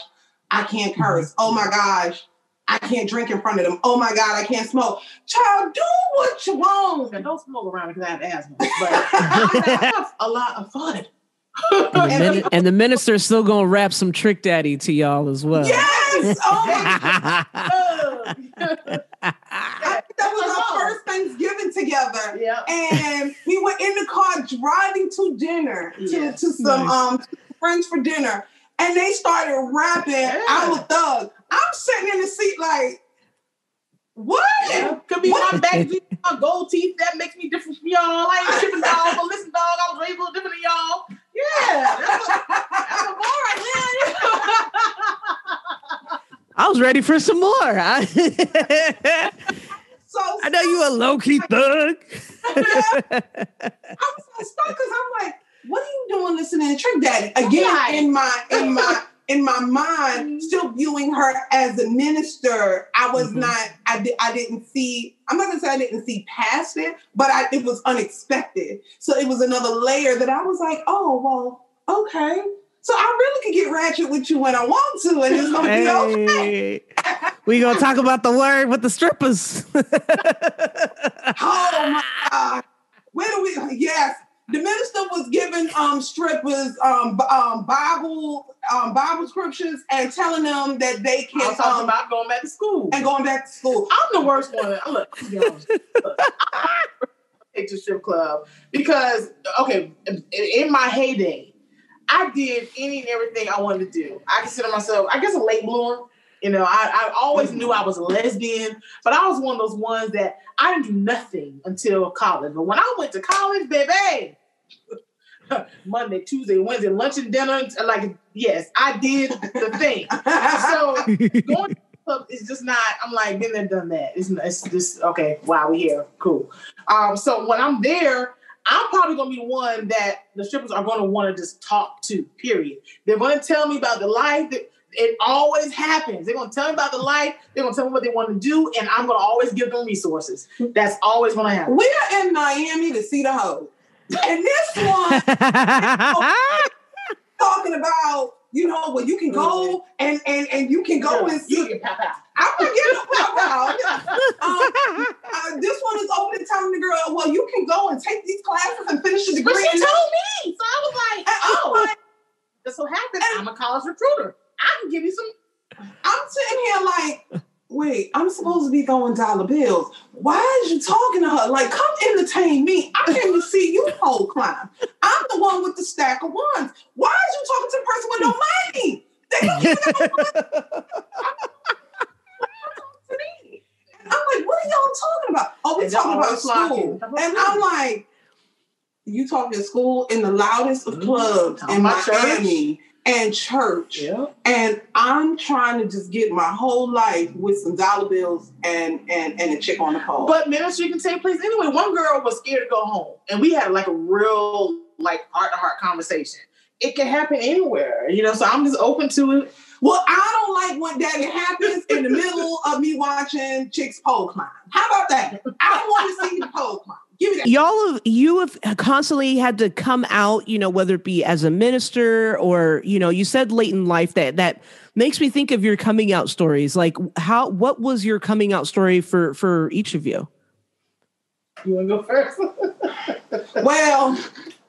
I can't curse. Oh my gosh, I can't drink in front of them. Oh my God, I can't smoke. Child, do what you want. And don't smoke around because I have asthma. But I have a lot of fun. And the minister's still gonna rap some Trick Daddy to y'all as well. Yes. Oh my God. That was our first Thanksgiving together. Yeah. And we were in the car driving to dinner, to some friends for dinner. And they started rapping, I'm a thug. I'm sitting in the seat like, what? Yeah. Could be my back teeth, my gold teeth. That makes me different from y'all. I ain't tripping, dog. But listen, dog, I was raised a little different than y'all. Yeah. That's a bar right there. I was ready for some more. I know you a low-key thug. I was so stuck because I'm like, what are you doing listening to Trick Daddy? Again, in my mind, still viewing her as a minister, I was not, I didn't see, I'm not gonna say I didn't see past it, but it was unexpected. So it was another layer that I was like, oh, well, okay. So I really could get ratchet with you when I want to, and it's gonna be okay. We gonna talk about the word with the strippers. Oh my God. Where do we, yes. The minister was giving strippers Bible scriptures and telling them that they can. I was talking about going back to school. And going back to school. I'm the worst one. Look, to be honest, take to strip club because in my heyday, I did any and everything I wanted to do. I consider myself, I guess, a late bloomer. You know, I always knew I was a lesbian, but I was one of those ones that I didn't do nothing until college. But when I went to college, baby, Monday, Tuesday, Wednesday, lunch and dinner, like, yes, I did the thing. So going to the club is just not, I'm like, been there, done that. It's just, okay, wow, we here, cool. So when I'm there, I'm probably going to be one that the strippers are going to want to just talk to, period. They're going to tell me about the life that, it always happens. They're going to tell me about the life. They're going to tell me what they want to do. And I'm going to always give them resources. That's always going to happen. We're in Miami to see the hoe. And this one, talking about, you know, well, you can go and you can go and see. You can pop out. I'm going to get a pop out. This one is over the telling the girl, well, you can go and take these classes and finish the degree. But she told me. So I was like, oh, this will happen. I'm a college recruiter. I can give you some. I'm sitting here like, wait, I'm supposed to be throwing dollar bills. Why is you talking to her? Like, come entertain me. I came to see you pole climb. I'm the one with the stack of ones. Why is you talking to a person with no money? They don't even know. I'm like, what are y'all talking about? Oh, we're talking about school. And I'm like, you talking school in the loudest of clubs in Miami. And church. Yeah. And I'm trying to just get my whole life with some dollar bills and a chick on the pole. But ministry can take place anyway. One girl was scared to go home. And we had like a real like heart-to-heart conversation. It can happen anywhere, you know, so I'm just open to it. Well, I don't like when that happens in the middle of me watching chicks pole climb. How about that? I don't want to see the pole climb. You have constantly had to come out, you know, whether it be as a minister or, you know, you said late in life that makes me think of your coming out stories. Like what was your coming out story for each of you? You want to go first? Well,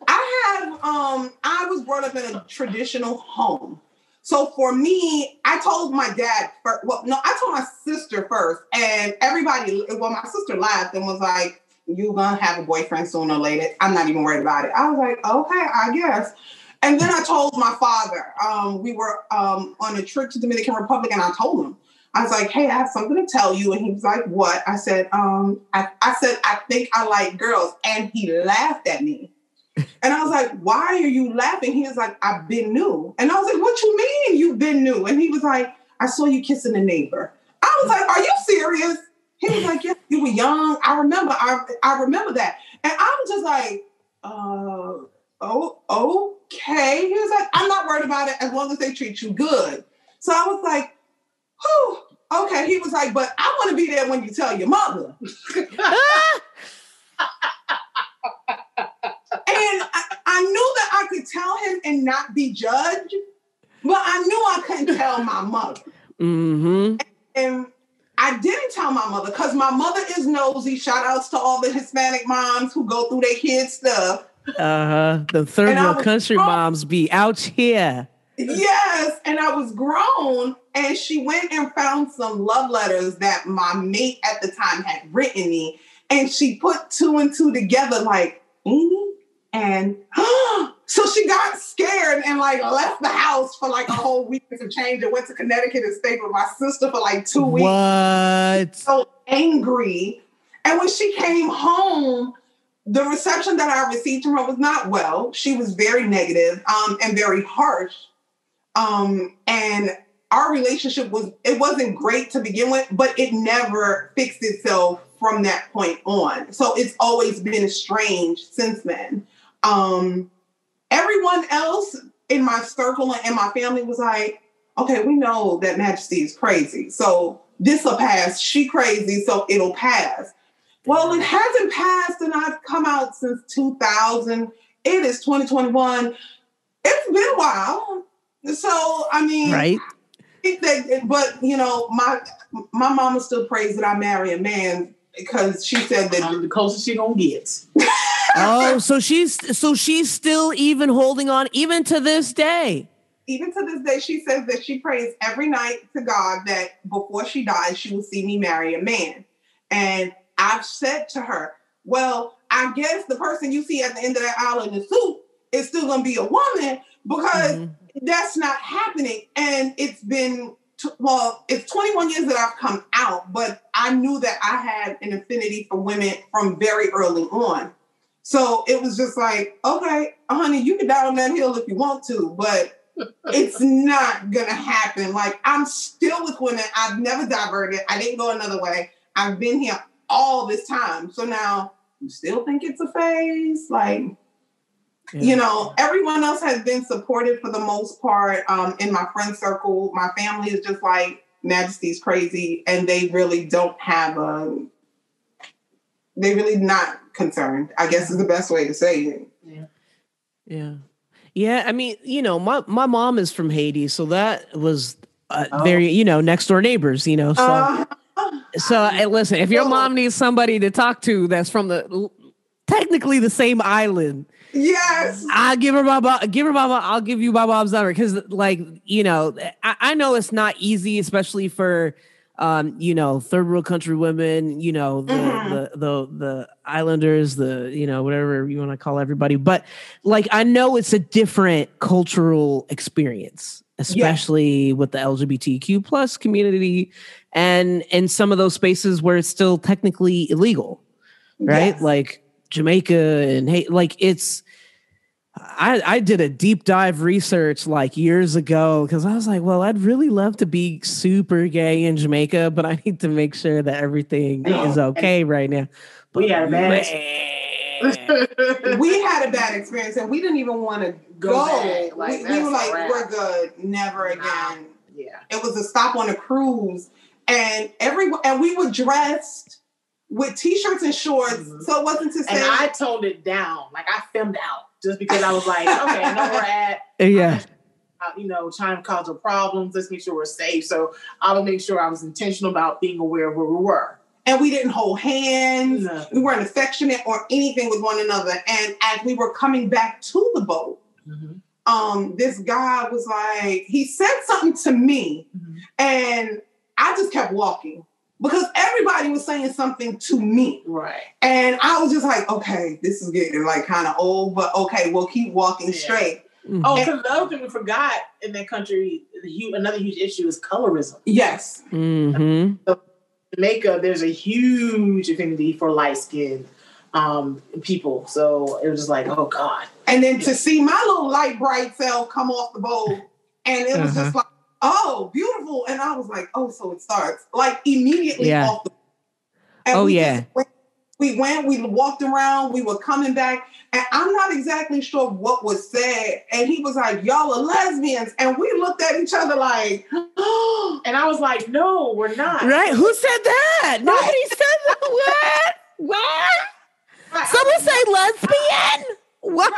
I was brought up in a traditional home. So for me, I told my dad first, I told my sister first, and my sister laughed and was like, you're going to have a boyfriend sooner or later. I'm not even worried about it. I was like, okay, I guess. And then I told my father, we were on a trip to Dominican Republic, and I told him, I was like, hey, I have something to tell you. And he was like, what? I said, I think I like girls. And he laughed at me. And I was like, why are you laughing? He was like, I've been new. And I was like, what you mean you've been new? And he was like, I saw you kissing a neighbor. I was like, are you serious? He was like, yeah, you were young. I remember that. And I was just like, okay. He was like, I'm not worried about it as long as they treat you good. So I was like, whew, okay. He was like, but I want to be there when you tell your mother. And I knew that I could tell him and not be judged, but I knew I couldn't tell my mother. Mm-hmm. And I didn't tell my mother because my mother is nosy. Shout outs to all the Hispanic moms who go through their kids' stuff. The third world country moms be out here. Yes, and I was grown, and she went and found some love letters that my mate at the time had written me, and she put two and two together, like, and so she got scared and like left the house for like a whole week and some change and went to Connecticut and stayed with my sister for like 2 weeks. What? So angry. And when she came home, the reception that I received from her was not well. She was very negative, and very harsh. And our relationship wasn't great to begin with, but it never fixed itself from that point on. So it's always been estranged since then. Everyone else in my circle and my family was like, okay, we know that MaJesty is crazy. So this will pass. She crazy, so it'll pass. Well, it hasn't passed, and I've come out since 2000. It is 2021. It's been a while. So, I mean, right. But, you know, my mama still prays that I marry a man because she said that I'm the closest she gonna get. Oh, so she's still even holding on even to this day. Even to this day, she says that she prays every night to God that before she dies, she will see me marry a man. And I've said to her, well, I guess the person you see at the end of that aisle in the suit is still going to be a woman because that's not happening. And it's been, it's 21 years that I've come out, but I knew that I had an affinity for women from very early on. So it was just like, okay, honey, you can die on that hill if you want to, but it's not going to happen. Like, I'm still with women. I've never diverted. I didn't go another way. I've been here all this time. So now you still think it's a phase? Like, you know, everyone else has been supportive for the most part. In my friend circle, my family is just like, MaJesty's crazy. And they really don't have they really not concerned, I guess is the best way to say it. Yeah. I mean, you know, my mom is from Haiti, so that was very, you know, next door neighbors, you know, so. So listen, if your mom needs somebody to talk to that's from technically the same island, yes, I'll give her I'll give you my mom's number because, like, you know, I know it's not easy, especially for you know, third world country women, you know, the islanders, you know, whatever you want to call everybody, but like I know it's a different cultural experience, especially with the LGBTQ plus community. And in some of those spaces where it's still technically illegal, right? Yes. Like Jamaica and like it's, I did a deep dive research like years ago because I was like, well, I'd really love to be super gay in Jamaica, but I need to make sure that everything is okay right now. But we had a bad experience and we didn't even want to go. Like, we were like, we're good, never again. Yeah, it was a stop on a cruise. And we were dressed with t-shirts and shorts, so it wasn't to say. And I toned it down, like I filmed out, just because I was like, okay, I know where we're at. Yeah. You know, trying to cause problems. Let's make sure we're safe. So I would make sure I was intentional about being aware of where we were. And we didn't hold hands. No. We weren't affectionate or anything with one another. And as we were coming back to the boat, this guy was like, he said something to me, and I just kept walking because everybody was saying something to me. Right. And I was just like, okay, this is getting like kind of old, but okay, we'll keep walking straight. Oh, because the other thing we forgot in that country, another huge issue is colorism. Yes. So Jamaica, there's a huge affinity for light-skinned people. So it was just like, oh God. And then to see my little light bright self come off the boat, and it was just like, oh, beautiful. And I was like, oh, so it starts. Like immediately off the and we walked around, we were coming back, and I'm not exactly sure what was said. And he was like, y'all are lesbians. And we looked at each other like, oh. And I was like, no, we're not. Right? Who said that? Nobody said that. What? Someone say lesbian? What?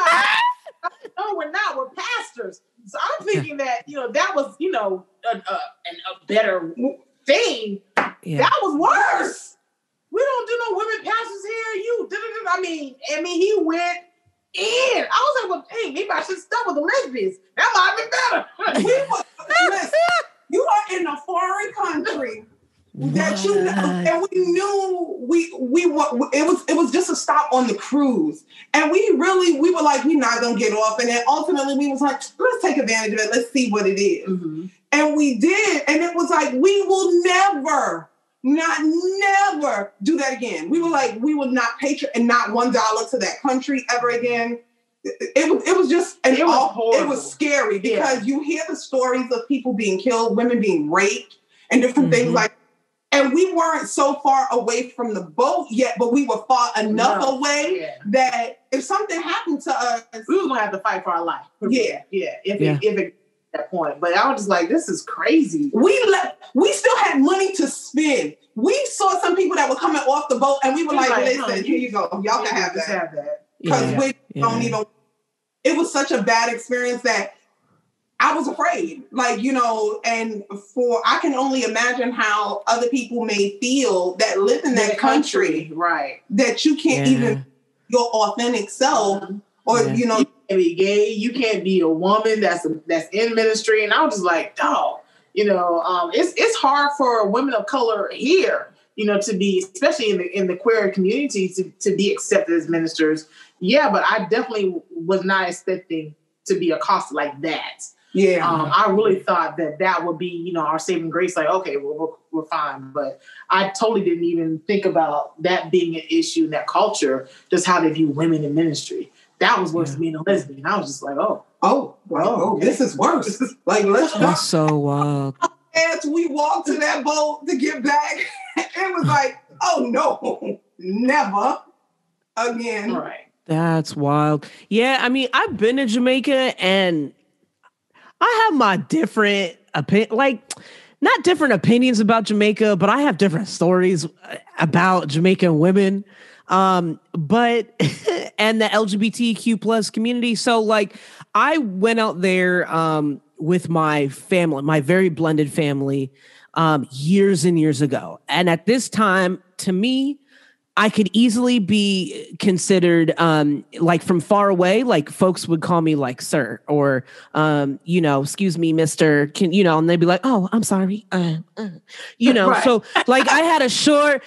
No, we're not. We're pastors. So I'm thinking that, you know, that was, you know, a better thing. Yeah. That was worse. We don't do no women pastors here. I mean, he went in. I was like, well, dang, maybe I should start with the lesbians. That might have been better. Listen, you are in a foreign country that you know, and we knew it was just a stop on the cruise, and we were like, we're not gonna get off, and then ultimately we was like, let's take advantage of it, let's see what it is. Mm-hmm. And we did, and it was like, we will never do that again. We were like, we will not pay and not $1 to that country ever again. It was just, and it was scary because you hear the stories of people being killed, women being raped, and different things like. And we weren't so far away from the boat yet, but we were far enough away that if something happened to us, we was gonna have to fight for our life. Yeah. If it that point. But I was just like, this is crazy. We still had money to spend. We saw some people that were coming off the boat, and we were like, listen, here you go. Y'all can have that. Because we don't even. It was such a bad experience that I was afraid, like, you know, and I can only imagine how other people may feel that live in that country, right? That you can't even be your authentic self, or you know, you can't be gay, you can't be a woman that's in ministry, and I was just like, dog, you know, it's hard for women of color here, you know, to be, especially in the queer community, to be accepted as ministers. Yeah, but I definitely was not expecting to be accosted like that. Yeah, I really thought that would be, you know, our saving grace. Like, okay, we're fine. But I totally didn't even think about that being an issue in that culture, just how they view women in ministry. That was worse than being a lesbian. I was just like, this is worse. Like, that's so wild. As we walked to that boat to get back, it was like, oh no, never again. Right. That's wild. Yeah, I mean, I've been to Jamaica and I have my different not different opinions about Jamaica, but I have different stories about Jamaican women, but and the LGBTQ plus community. So like, I went out there with my family, my very blended family, years and years ago, and at this time, to me, I could easily be considered, like from far away, like folks would call me like sir, or, you know, excuse me, Mr. And they'd be like, oh, I'm sorry. You know, right. So like I had a short,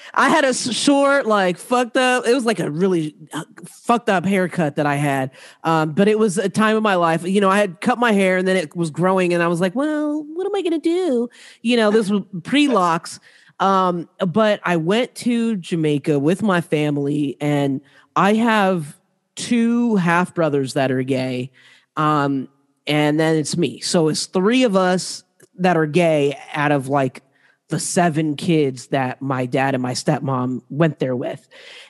like fucked up. It was like a really fucked up haircut that I had. But it was a time of my life. You know, I had cut my hair and then it was growing and I was like, well, what am I going to do? You know, this was pre-locks. But I went to Jamaica with my family and I have 2 half brothers that are gay. And then it's me. So it's 3 of us that are gay out of like the 7 kids that my dad and my stepmom went there with.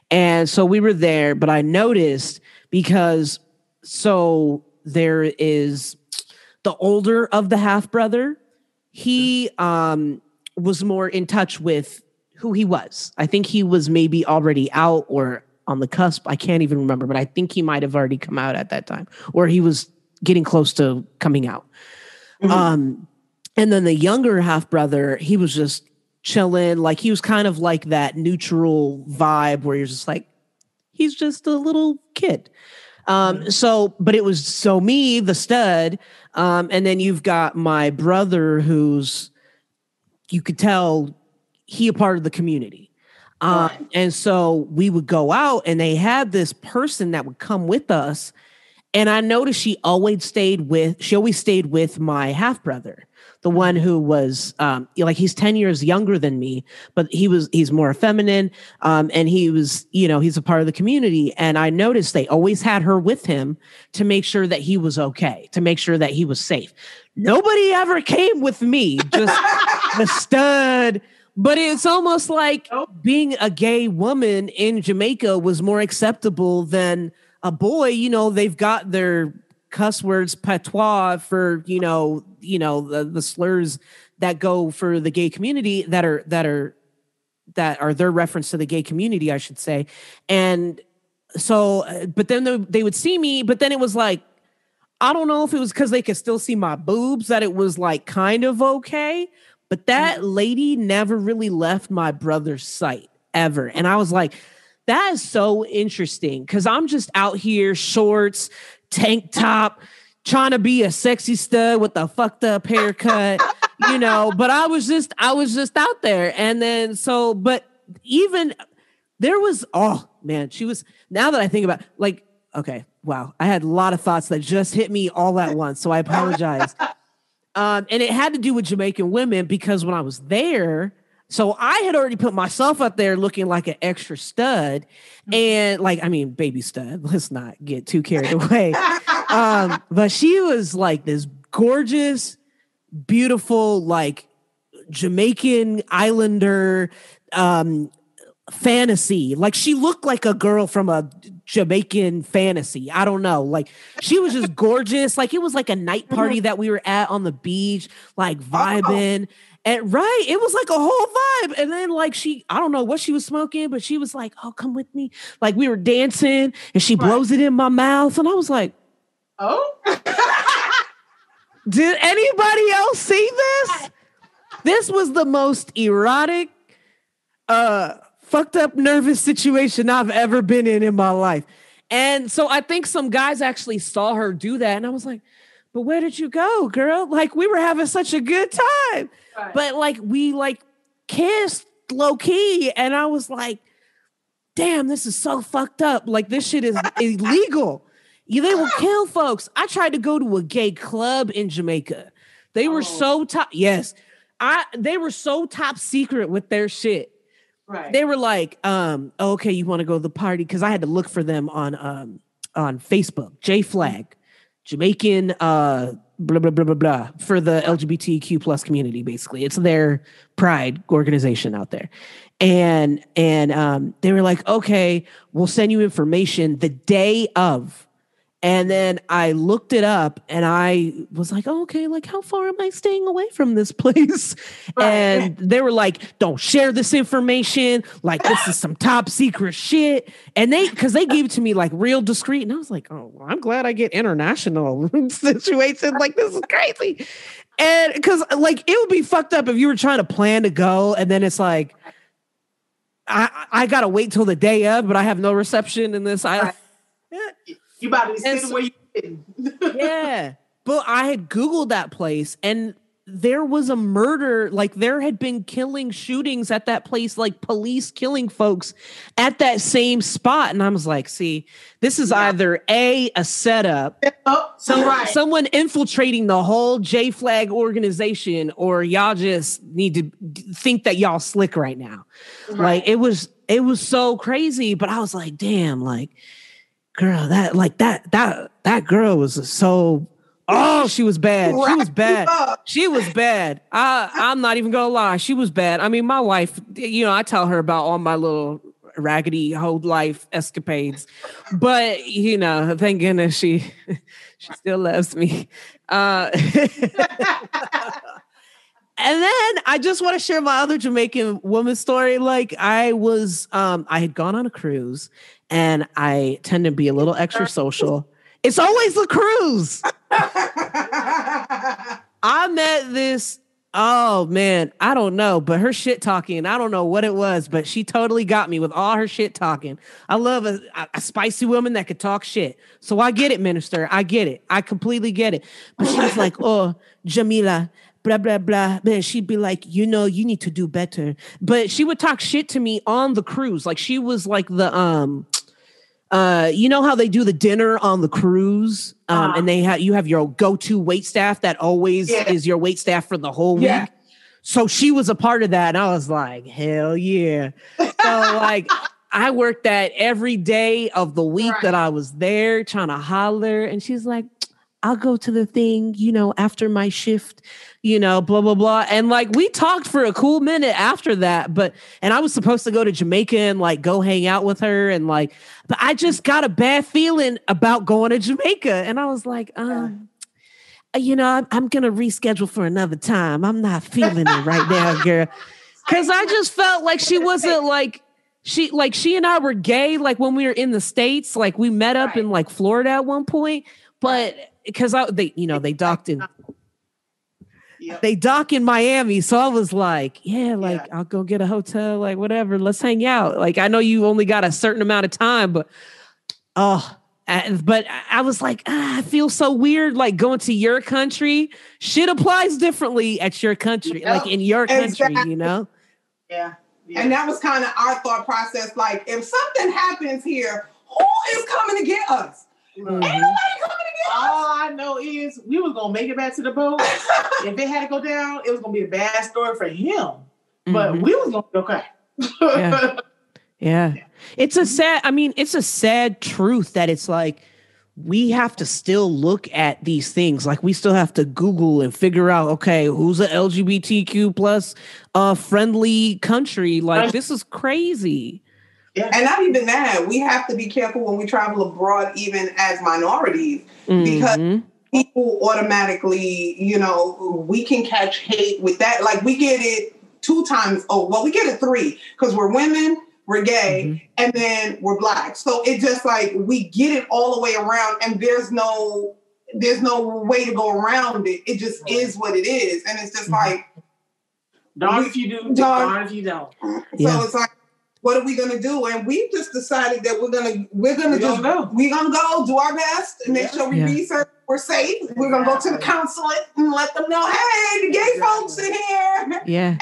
And so we were there, but I noticed because there is the older of the half brother. He, was more in touch with who he was. I think he was maybe already out or on the cusp. I can't even remember, but I think he might have already come out at that time, or he was getting close to coming out. Mm-hmm. And then the younger half brother, he was just chilling. Like he was kind of like that neutral vibe where you're just like, he's just a little kid. But it was me, the stud. And then you've got my brother who's, you could tell he a part of the community. And so we would go out and they had this person that would come with us. And I noticed she always stayed with my half brother, the one who was like, he's 10 years younger than me, but he's more feminine. And he was, you know, he's a part of the community. And I noticed they always had her with him to make sure that he was okay, to make sure that he was safe. Nobody ever came with me, just the stud. But it's almost like being a gay woman in Jamaica was more acceptable than a boy. You know, they've got their cuss words, patois, for, you know, the slurs that go for the gay community that are their reference to the gay community, I should say. And so, but then they would see me, but then it was like, I don't know if it was because they could still see my boobs that it was like kind of okay, but that lady never really left my brother's sight ever. And I was like, that is so interesting because I'm just out here, shorts, tank top, trying to be a sexy stud with a fucked up haircut, but I was just out there. And then, but even there was, oh man, now that I think about it, okay, wow. I had a lot of thoughts that just hit me all at once. So I apologize. And it had to do with Jamaican women because when I was there, so I had already put myself out there looking like an extra stud and baby stud. Let's not get too carried away. But she was like this gorgeous, beautiful, like Jamaican islander, fantasy. Like she looked like a girl from a Jamaican fantasy. I don't know. Like she was just gorgeous. Like it was like a night party that we were at on the beach, like vibing. And right, it was like a whole vibe. And then like I don't know what she was smoking, but she was like, oh, come with me. Like we were dancing and she blows it in my mouth. And I was like, oh, did anybody else see this? This was the most erotic, fucked up, nervous situation I've ever been in my life. And so I think some guys actually saw her do that. And I was like, but where did you go, girl? Like we were having such a good time. Right. But like we like kissed low key. And I was like, damn, this is so fucked up. Like this shit is illegal. They will kill folks. I tried to go to a gay club in Jamaica. They were so top. Yes. They were so top secret with their shit. Right. They were like, okay, you want to go to the party? Because I had to look for them on Facebook. JFlag, Jamaican, blah, blah, blah, blah, blah, for the LGBTQ plus community, basically. It's their pride organization out there. And they were like, okay, we'll send you information the day of. And then I looked it up and I was like, oh, okay, like how far am I staying away from this place? Right. And they were like, don't share this information. Like this is some top secret shit. And because they gave it to me like real discreet. And I was like, oh, well, I'm glad I get international situations. Like this is crazy. And because like it would be fucked up if you were trying to plan to go and then it's like, I got to wait till the day of, but I have no reception in this island. You about to be sitting where you sitting. Yeah. But I had Googled that place and there was a murder. Like there had been shootings at that place, like police killing folks at that same spot. And I was like, see, this is either a setup, someone infiltrating the whole JFlag organization, or y'all just need to think that y'all slick right now. Right. Like it was so crazy, but I was like, damn, like, girl, that girl was so, she was bad. She was bad. She was bad. I'm not even gonna lie. She was bad. I mean, my wife, I tell her about all my little raggedy whole life escapades, but thank goodness she still loves me. And then I just want to share my other Jamaican woman story. Like I had gone on a cruise and I tend to be a little extra social. It's always the cruise. I met this, oh man, I don't know, but her shit talking, I don't know what it was, but she totally got me with all her shit talking. I love a spicy woman that could talk shit. So I get it, Minister. I get it. I completely get it. But she was like, oh, Jamila, blah, blah, blah. Man, she'd be like, you need to do better. But she would talk shit to me on the cruise. Like she was like the, you know how they do the dinner on the cruise? And you have your go-to wait staff that always is your wait staff for the whole week. So she was a part of that. And I was like, hell yeah. So like, I worked that every day of the week that I was there trying to holler. And she's like, I'll go to the thing, after my shift, blah, blah, blah. And like, we talked for a cool minute after that, and I was supposed to go to Jamaica and like go hang out with her. And like, but I just got a bad feeling about going to Jamaica. And I was like, I'm going to reschedule for another time. I'm not feeling it right now, girl. Cause I just felt like she wasn't like, she and I were gay. Like when we were in the States, like we met up in like Florida at one point, but because they docked in. They dock in Miami. So I was like, I'll go get a hotel, like whatever. Let's hang out. Like, I know you only got a certain amount of time, but I was like, I feel so weird, like going to your country. Shit applies differently at your country, like in your country, you know? Yeah. And that was kind of our thought process. Like, if something happens here, who is coming to get us? Ain't nobody coming to get us. All I know is we was going to make it back to the boat. If it had to go down, it was going to be a bad story for him. But we was going to be okay. Yeah. It's a sad truth that it's like, we have to still look at these things. Like, we still have to Google and figure out, okay, who's a LGBTQ plus friendly country? Like, this is crazy. Yeah. And not even that. We have to be careful when we travel abroad, even as minorities, because people automatically, we can catch hate with that. Like, we get it 2 times. Oh, well, we get it 3 because we're women, we're gay, and then we're Black. So it's just like we get it all the way around, and there's no way to go around it. It just is what it is, and it's just like, darn if you do, darn if you don't. So it's like, what are we gonna do? And we just decided that we're gonna go do our best and make sure we research. We're safe. We're gonna go to the consulate and let them know, hey, the gay folks are here. Yeah,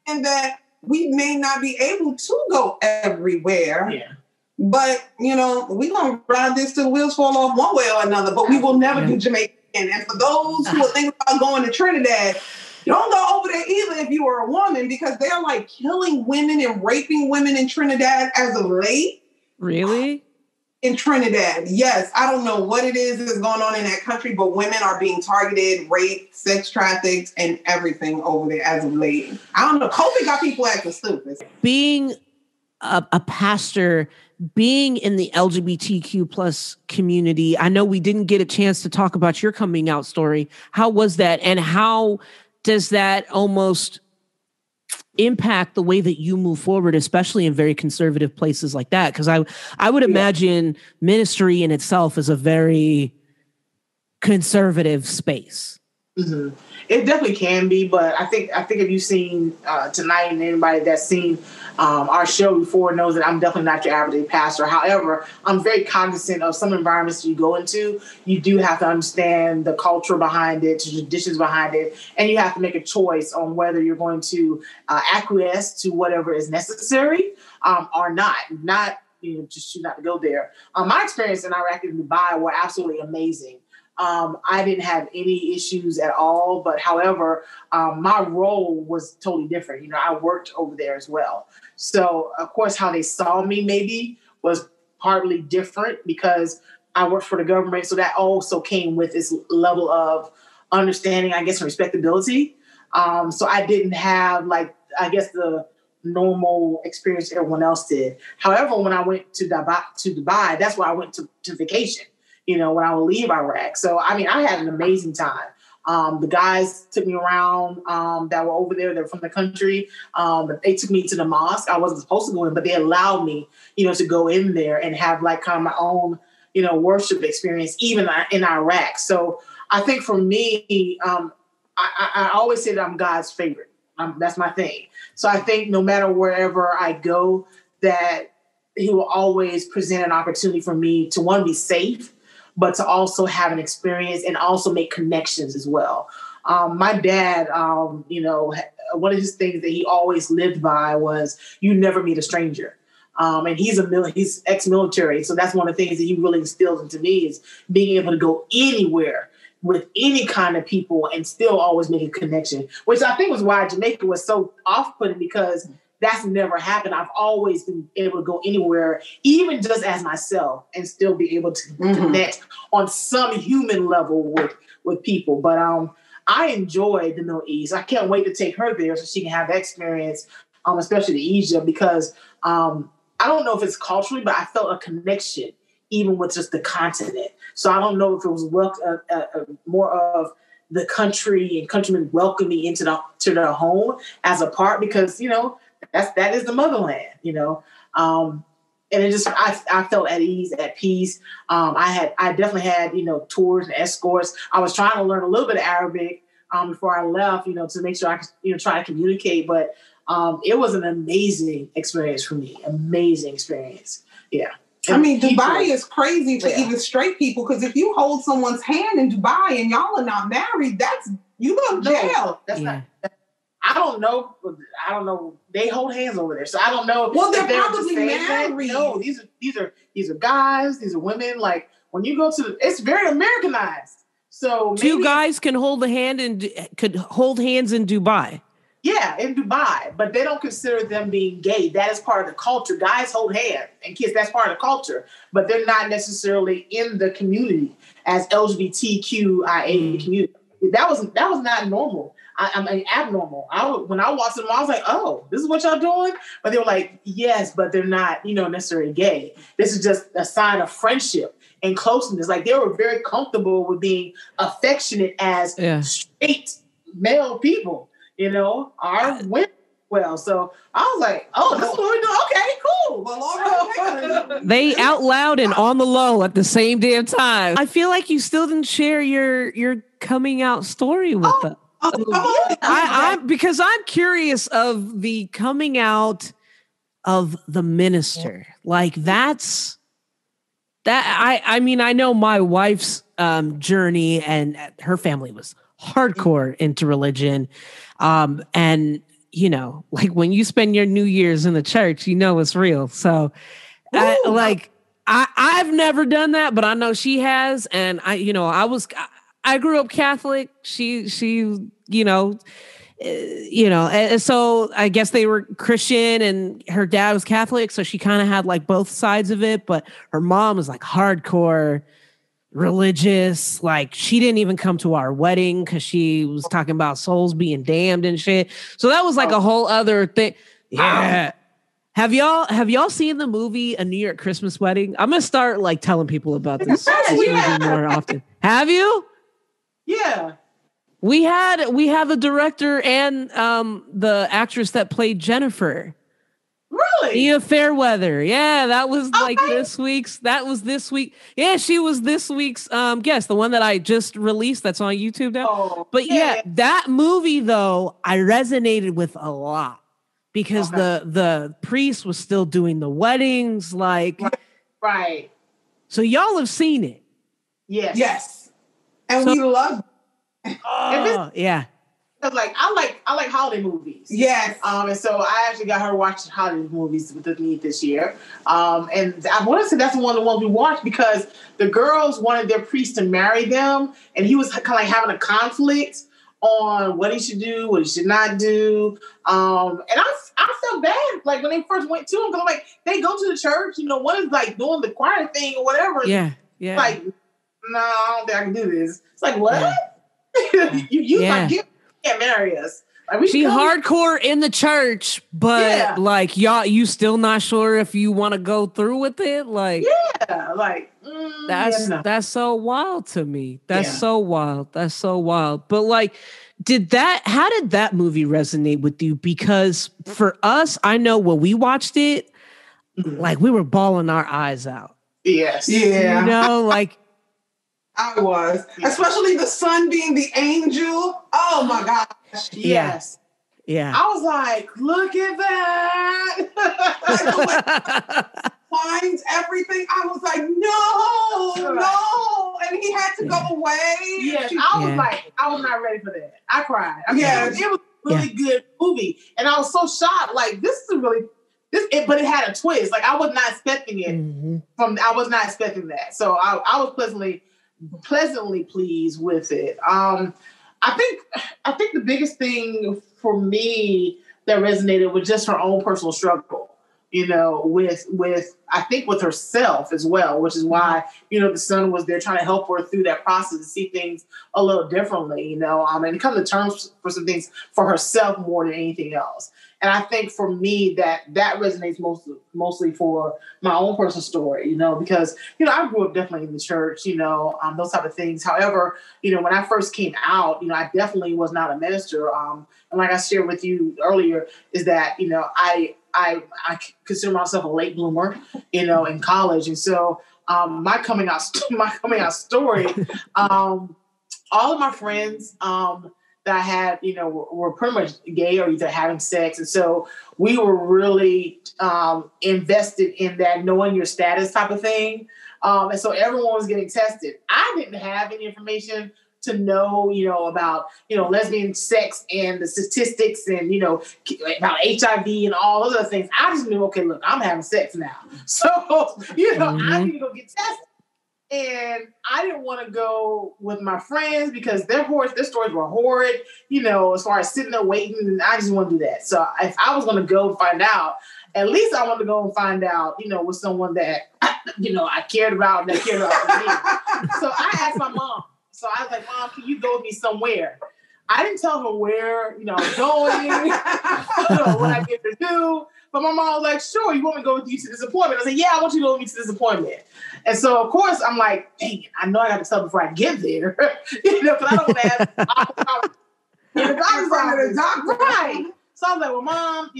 and that we may not be able to go everywhere. Yeah. But, we're going to ride this till the wheels fall off one way or another, but we will never do Jamaica again. And for those who are thinking about going to Trinidad, don't go over there either if you are a woman, because they're like killing women and raping women in Trinidad as of late. Really? In Trinidad, yes. I don't know what it is that's going on in that country, but women are being targeted, raped, sex trafficked, and everything over there as of late. I don't know. COVID got people acting stupid. Being a pastor, being in the LGBTQ plus community, I know we didn't get a chance to talk about your coming out story. How was that? And how does that almost impact the way that you move forward, especially in very conservative places like that? Because I would imagine ministry in itself is a very conservative space. Mm-hmm. It definitely can be, but I think if you've seen tonight, and anybody that's seen our show before knows that I'm definitely not your average pastor. However, I'm very cognizant of some environments you go into. You do have to understand the culture behind it, the traditions behind it, and you have to make a choice on whether you're going to acquiesce to whatever is necessary or not. Not just choose not to go there. My experience in Iraq and Dubai were absolutely amazing. I didn't have any issues at all, but however, my role was totally different. I worked over there as well. So of course, how they saw me maybe was partly different because I worked for the government. So that also came with this level of understanding, I guess, and respectability. So I didn't have the normal experience everyone else did. However, when I went to Dubai, that's where I went to vacation. When I would leave Iraq. So, I had an amazing time. The guys took me around that were over there. They're from the country. They took me to the mosque. I wasn't supposed to go in, but they allowed me, to go in there and have kind of my own, worship experience, even in Iraq. So I think for me, I always say that I'm God's favorite. That's my thing. So I think no matter wherever I go, that he will always present an opportunity for me to, one, be safe, but to also have an experience and also make connections as well. My dad, one of his things that he always lived by was you never meet a stranger. And he's ex-military. So that's one of the things that he really instilled into me is being able to go anywhere with any kind of people and still always make a connection, which I think was why Jamaica was so off-putting, because that's never happened. I've always been able to go anywhere, even just as myself, and still be able to connect on some human level with people. But I enjoy the Middle East. I can't wait to take her there so she can have that experience, especially to Egypt, because I don't know if it's culturally, but I felt a connection even with just the continent. So I don't know if it was more of the country and countrymen welcome me into their home as a part, because that is the motherland, and it just, I felt at ease, at peace. I definitely had, tours and escorts. I was trying to learn a little bit of Arabic, before I left, to make sure I could, try to communicate. But it was an amazing experience for me. Amazing experience. Yeah. I mean, Dubai is crazy for even straight people, because if you hold someone's hand in Dubai and y'all are not married, you go to jail. That's not. I don't know. They hold hands over there, so I don't know. Well, they're probably married. No, these are guys. These are women. Like when you go to, it's very Americanized. So two guys can hold hands in Dubai. Yeah, in Dubai, but they don't consider them being gay. That is part of the culture. Guys hold hands and kiss. That's part of the culture, but they're not necessarily in the community as LGBTQIA community. That was not normal. I mean, abnormal. When I watched them, I was like, "Oh, this is what y'all doing?" But they were like, "Yes, but they're not, necessarily gay. This is just a sign of friendship and closeness." Like they were very comfortable with being affectionate as straight male people. Our women. Well, so I was like, "Oh, this is what we're doing. Okay, cool." Well, all right. They out loud and on the low at the same damn time. I feel like you still didn't share your coming out story with us. Because I'm curious of the coming out of the minister. Like that. I mean, I know my wife's journey, and her family was hardcore into religion. And like when you spend your New Year's in the church, it's real. So I've never done that, but I know she has. And I grew up Catholic. She and so I guess they were Christian and her dad was Catholic. So she kind of had like both sides of it, but her mom was like hardcore religious. Like she didn't even come to our wedding because she was talking about souls being damned and shit. So that was like a whole other thing. Yeah. Have y'all seen the movie A New York Christmas Wedding? I'm gonna start like telling people about this movie more often. Have you? Yeah. We had the director and the actress that played Jennifer. Really? Nia Fairweather. Yeah, that was this week's. That was this week. Yeah, she was this week's guest, the one that I just released that's on YouTube now. Oh, but yeah, that movie though, I resonated with a lot because the priest was still doing the weddings, like right. So y'all have seen it. Yes. And we love it. Oh, yeah. Like I like holiday movies. Yes. And so I actually got her watching holiday movies with me this year. And I want to say that's one of the ones we watched because the girls wanted their priest to marry them, and he was kind of like having a conflict on what he should do, what he should not do. And I felt bad like when they first went to him because I'm like, they go to the church, one is like doing the choir thing or whatever. Yeah. Like, no, I don't think I can do this. It's like, what? Yeah. you like can't marry us. Like, she hardcore in the church, but like you still not sure if you want to go through with it. Like that's so wild to me. That's so wild. That's so wild. But like, how did that movie resonate with you? Because for us, I know when we watched it, like we were bawling our eyes out. Yes. Yeah. Like. I was. Yeah. Especially the son being the angel. Oh my gosh. Yes. Yeah. I was like, look at that. Finds everything. I was like, no. And he had to go away. Yes. I was not ready for that. I cried. I mean, it was a really good movie. And I was so shocked. Like, but it had a twist. Like, I was not expecting it. Mm-hmm. I was not expecting that. So I was pleasantly pleased with it. I think the biggest thing for me that resonated was just her own personal struggle, with I think with herself as well, which is why, the son was there trying to help her through that process to see things a little differently, and come to terms for some things for herself more than anything else. And I think for me that resonates mostly for my own personal story, because, I grew up definitely in the church, those type of things. However, when I first came out, I definitely was not a minister. And like I shared with you earlier is that, I consider myself a late bloomer, in college. And so my coming out story, all of my friends, that I had, were pretty much gay or either having sex. And so we were really invested in that knowing your status type of thing. And so everyone was getting tested. I didn't have any information to know, about, lesbian sex and the statistics and, about HIV and all those other things. I just knew, okay, look, I'm having sex now. So, I need to go get tested. And I didn't want to go with my friends because their stories were horrid, as far as sitting there waiting. And I just want to do that. So if I was going to go and find out, at least I wanted to go and find out, with someone that, I cared about and that cared about me. So I asked my mom. So I was like, Mom, can you go with me somewhere? I didn't tell her where, I was going, what I get to do. But my mom was like, sure, you want me to go with you to this appointment? I said, yeah, I want you to go with me to this appointment. And so, of course, I'm like, dang it, I know I got to tell before I get there. Because I don't want to have in the doctor's office. Right. So I was like, well, Mom,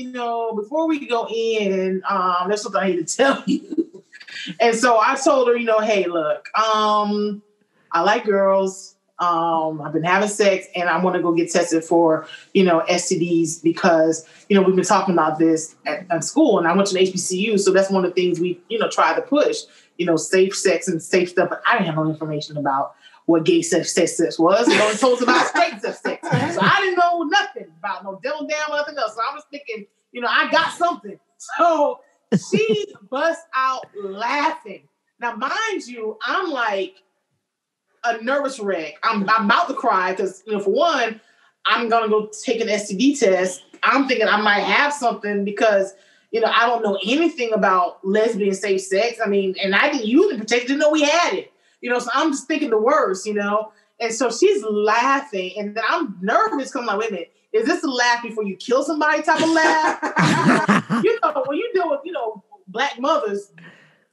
before we go in, there's something I need to tell you. And so I told her, hey, look, I like girls. I've been having sex and I want to go get tested for, STDs because, we've been talking about this at school and I went to an HBCU. So that's one of the things we, try to push, safe sex and safe stuff. But I didn't have no information about what gay sex was. It only told us about straight sex. So I didn't know nothing about no devil damn or nothing else. So I was thinking, I got something. So she bust out laughing. Now, mind you, I'm like, a nervous wreck. I'm about to cry because, for one, I'm going to go take an STD test. I'm thinking I might have something because, I don't know anything about lesbian safe sex. I mean, and I didn't use it protection, didn't know we had it, so I'm just thinking the worst, And so she's laughing and then I'm nervous because I'm like, wait a minute, is this a laugh before you kill somebody type of laugh? When you deal with, Black mothers,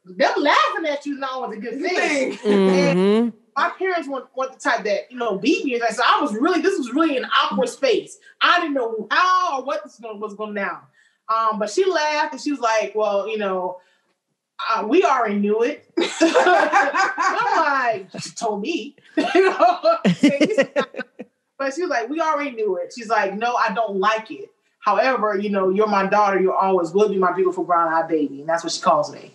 them laughing at you is not always a good thing. And my parents weren't the type that, beat me. So this was really an awkward space. I didn't know how or what was going down. But she laughed and she was like, well, we already knew it. I'm like, you told me. But she was like, we already knew it. She's like, no, I don't like it. However, you're my daughter. You always will be my beautiful brown-eyed baby. And that's what she calls me.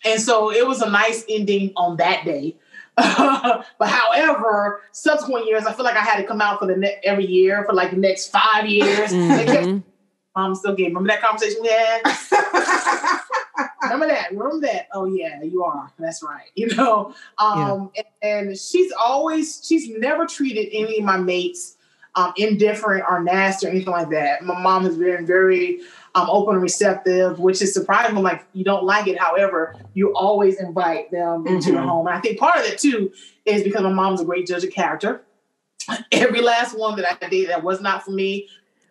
And so it was a nice ending on that day. But however, subsequent years, I feel like I had to come out for every year for like the next 5 years. Mom still gave. Remember that conversation we had? Remember that? Oh yeah, you are. That's right. And she's never treated any of my mates indifferent or nasty or anything like that. My mom has been very open and receptive, which is surprising. I'm like, you don't like it. However, you always invite them into your home. And I think part of it too is because my mom's a great judge of character. Every last one that I did that was not for me,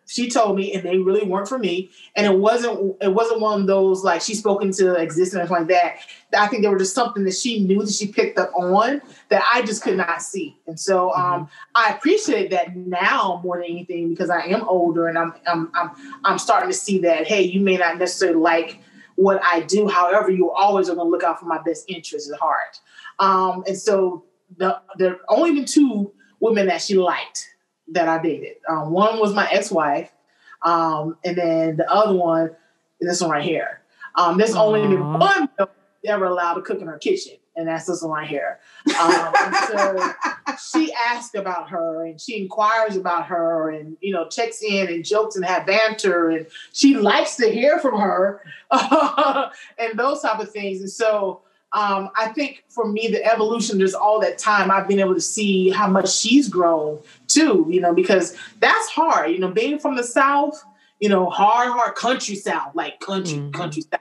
she told me, and they really weren't for me. And it wasn't one of those like she spoke into existence like that. I think they were just something that she knew that she picked up on that I just could not see. And so I appreciate that now more than anything because I am older and I'm starting to see that, hey, you may not necessarily like what I do. However, you always are going to look out for my best interests at heart. And so there only been 2 women that she liked that I dated. One was my ex-wife. And then the other one is this one right here. There's only been one ever allowed to cook in her kitchen. And that's this one right here. And so she asks about her and she inquires about her and, checks in and jokes and have banter. And she likes to hear from her and those type of things. And so I think for me, the evolution, there's all that time I've been able to see how much she's grown too, because that's hard, being from the South, hard country South, like country South,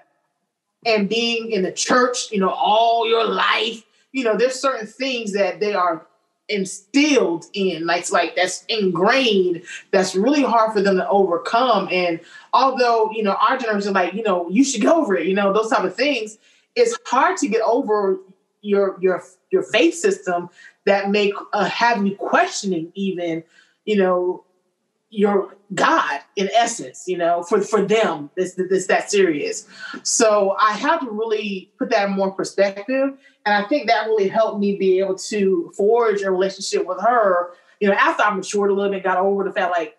and being in the church, all your life, there's certain things that they are instilled in, like that's ingrained, that's really hard for them to overcome. And although, our generation, like, you should get over it, those type of things, it's hard to get over your faith system that make have you questioning even, your God in essence, for them, it's that serious. So I have to really put that in more perspective. And I think that really helped me be able to forge a relationship with her after I matured a little bit, got over the fact, like,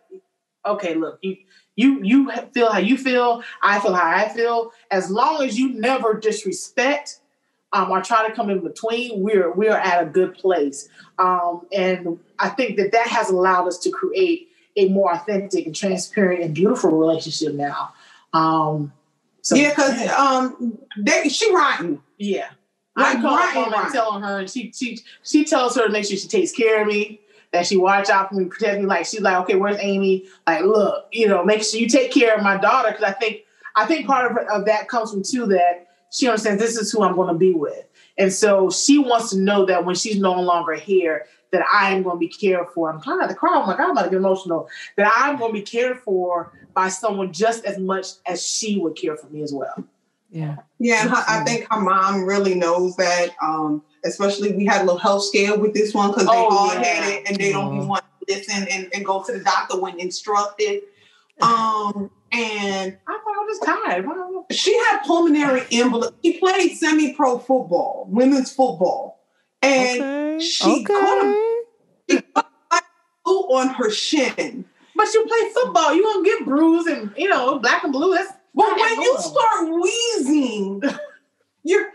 okay, look, you feel how you feel, I feel how I feel. As long as you never disrespect or try to come in between, we're at a good place. And I think that has allowed us to create a more authentic and transparent and beautiful relationship now. Because she writing. Yeah. Like, I call her mom and telling her, and she tells her to make sure she takes care of me, that she watch out for me, protect me. Like, she's like, okay, where's Amy? Like, look, make sure you take care of my daughter, because I think part of that comes from too, that she understands this is who I'm going to be with. And so she wants to know that when she's no longer here, that I am going to be cared for. I'm trying not to cry. Oh my God, I'm about to get emotional. That I'm going to be cared for by someone just as much as she would care for me as well. Yeah. Yeah, and I think her mom really knows that. Especially, we had a little health scare with this one because they all had it, and they don't even want to listen and go to the doctor when instructed. And I thought I was tired. She had pulmonary embolism. She played semi-pro football, women's football, and she caught a blue on her shin. But you play football, you won't get bruised and black and blue. That's but when you start wheezing, you're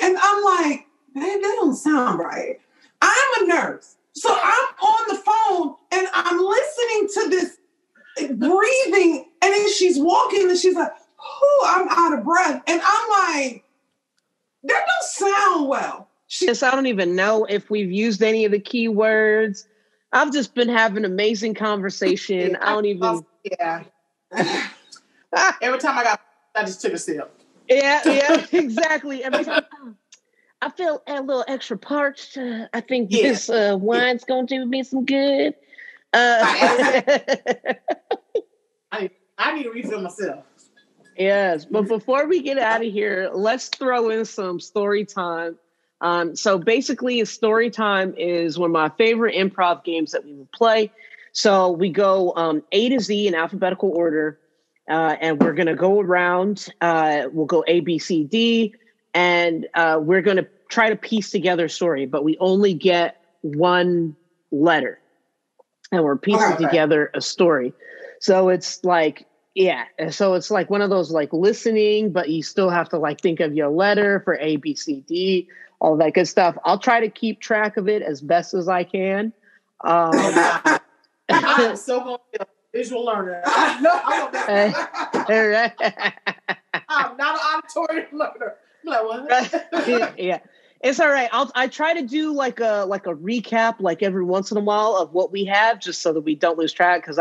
and I'm like, man, that don't sound right. I'm a nurse, so I'm on the phone and I'm listening to this breathing, and then she's walking and she's like, I'm out of breath. And I'm like, that don't sound well. Yes, I don't even know if we've used any of the keywords. I've just been having amazing conversation. I don't even. Yeah. Every time I just took a sip. Yeah, exactly. Every time I feel a little extra parched. I think this wine's going to do me some good. I need to refill myself. Yes, but before we get out of here, let's throw in some story time. So basically, a story time is one of my favorite improv games that we would play. So we go A to Z in alphabetical order, and we're going to go around. We'll go A, B, C, D, and we're going to try to piece together a story, but we only get one letter, and we're piecing together a story. So it's like, so it's like one of those like listening, but you still have to like think of your letter for A, B, C, D, all that good stuff. I'll try to keep track of it as best as I can. I'm so going to be a visual learner. I'm not an auditory learner. I'm like, what? Yeah. It's all right. I try to do like a recap, like every once in a while, of what we have, just so that we don't lose track. Because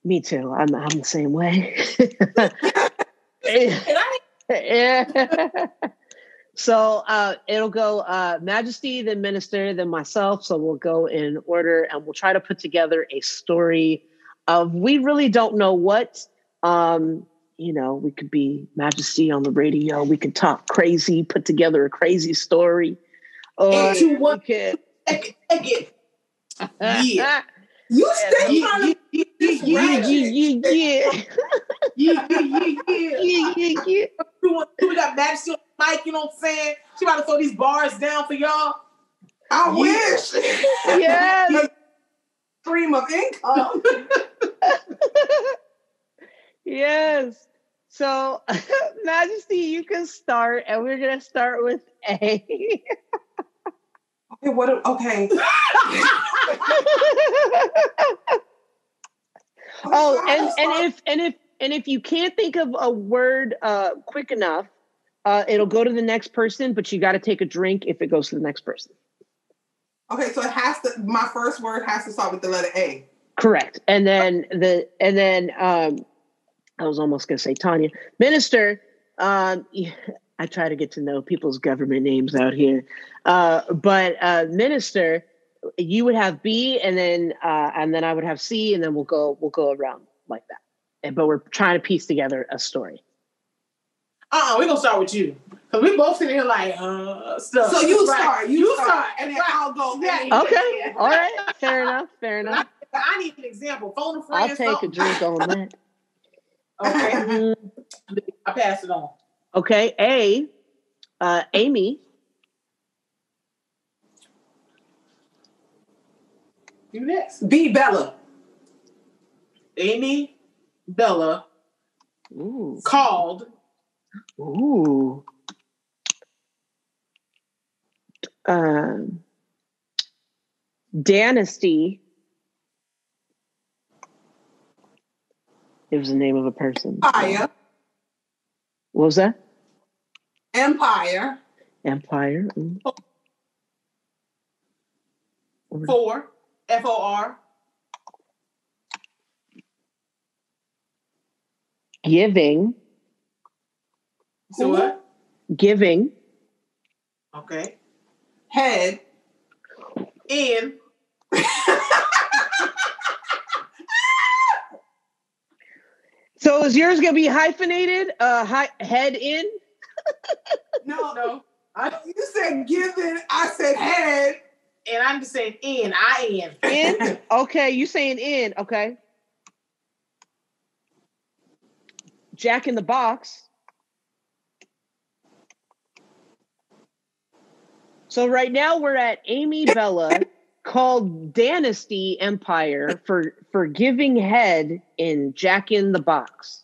me too. I'm the same way. Yeah. So it'll go MaJesty, then Minister, then myself. So we'll go in order, and we'll try to put together a story of, we really don't know what. We could be MaJesty on the radio. We could talk crazy, put together a crazy story. Or we could... Yeah. You stay trying to yeah. We got MaJesty on the mic, you know what I'm saying? She about to throw these bars down for y'all. I wish. Yes. Stream of income. Yes. So, MaJesty, you can start, and we're gonna start with A. Okay. And if you can't think of a word quick enough, it'll go to the next person, but you got to take a drink if it goes to the next person. Okay, so my first word has to start with the letter A. Correct. And then I was almost going to say Tanya. Minister, I try to get to know people's government names out here. But Minister, you would have B, and then I would have C, and then we'll go around like that. But we're trying to piece together a story. We're gonna start with you, because we both sitting here like stuff. So you start, you start, and then right. I'll go. Yeah. Okay, all right, fair enough. I need an example. Phone a friend. I'll take a drink on that. Okay, I pass it on. Okay, A, Amy. You next. B. Bella. Amy Bella Ooh. called Ooh. Dynasty. It was the name of a person. Empire. What was that? Empire. Empire. Mm. 4 FOR. Giving. So what? Giving. Okay. Head. In. So is yours gonna be hyphenated? Head in. No. You said given. I said head. And I'm just saying in. I in. In. Okay, you saying in? Okay. Jack in the Box. So right now we're at Amy Bella called Dynasty Empire for giving head in Jack in the Box.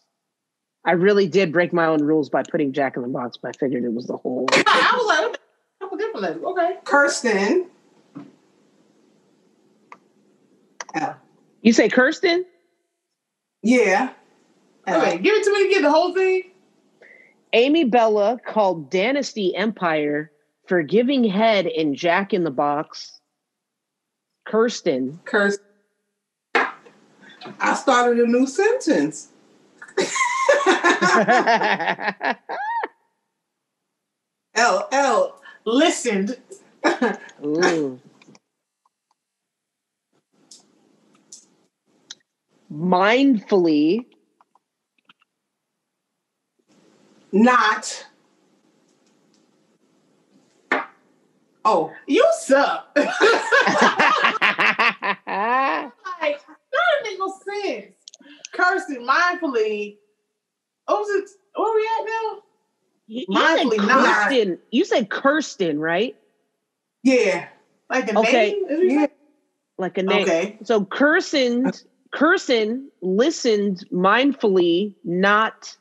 I really did break my own rules by putting Jack in the Box, but I figured it was the whole. I was like, a couple different letters. Okay. Kirsten. L. You say Kirsten? Yeah. Okay, give it to me again, the whole thing. Amy Bella called Dynasty Empire for giving head in Jack in the Box. Kirsten. I started a new sentence. L. Listened. Ooh. Mindfully. Not. Oh. You suck. Like, that doesn't make no sense. Kirsten, mindfully. What was it? Where we at now? Mindfully not. You said Kirsten, right? Yeah. Like a Okay. name? Yeah. Like a name. Okay. So Kirsten listened mindfully, not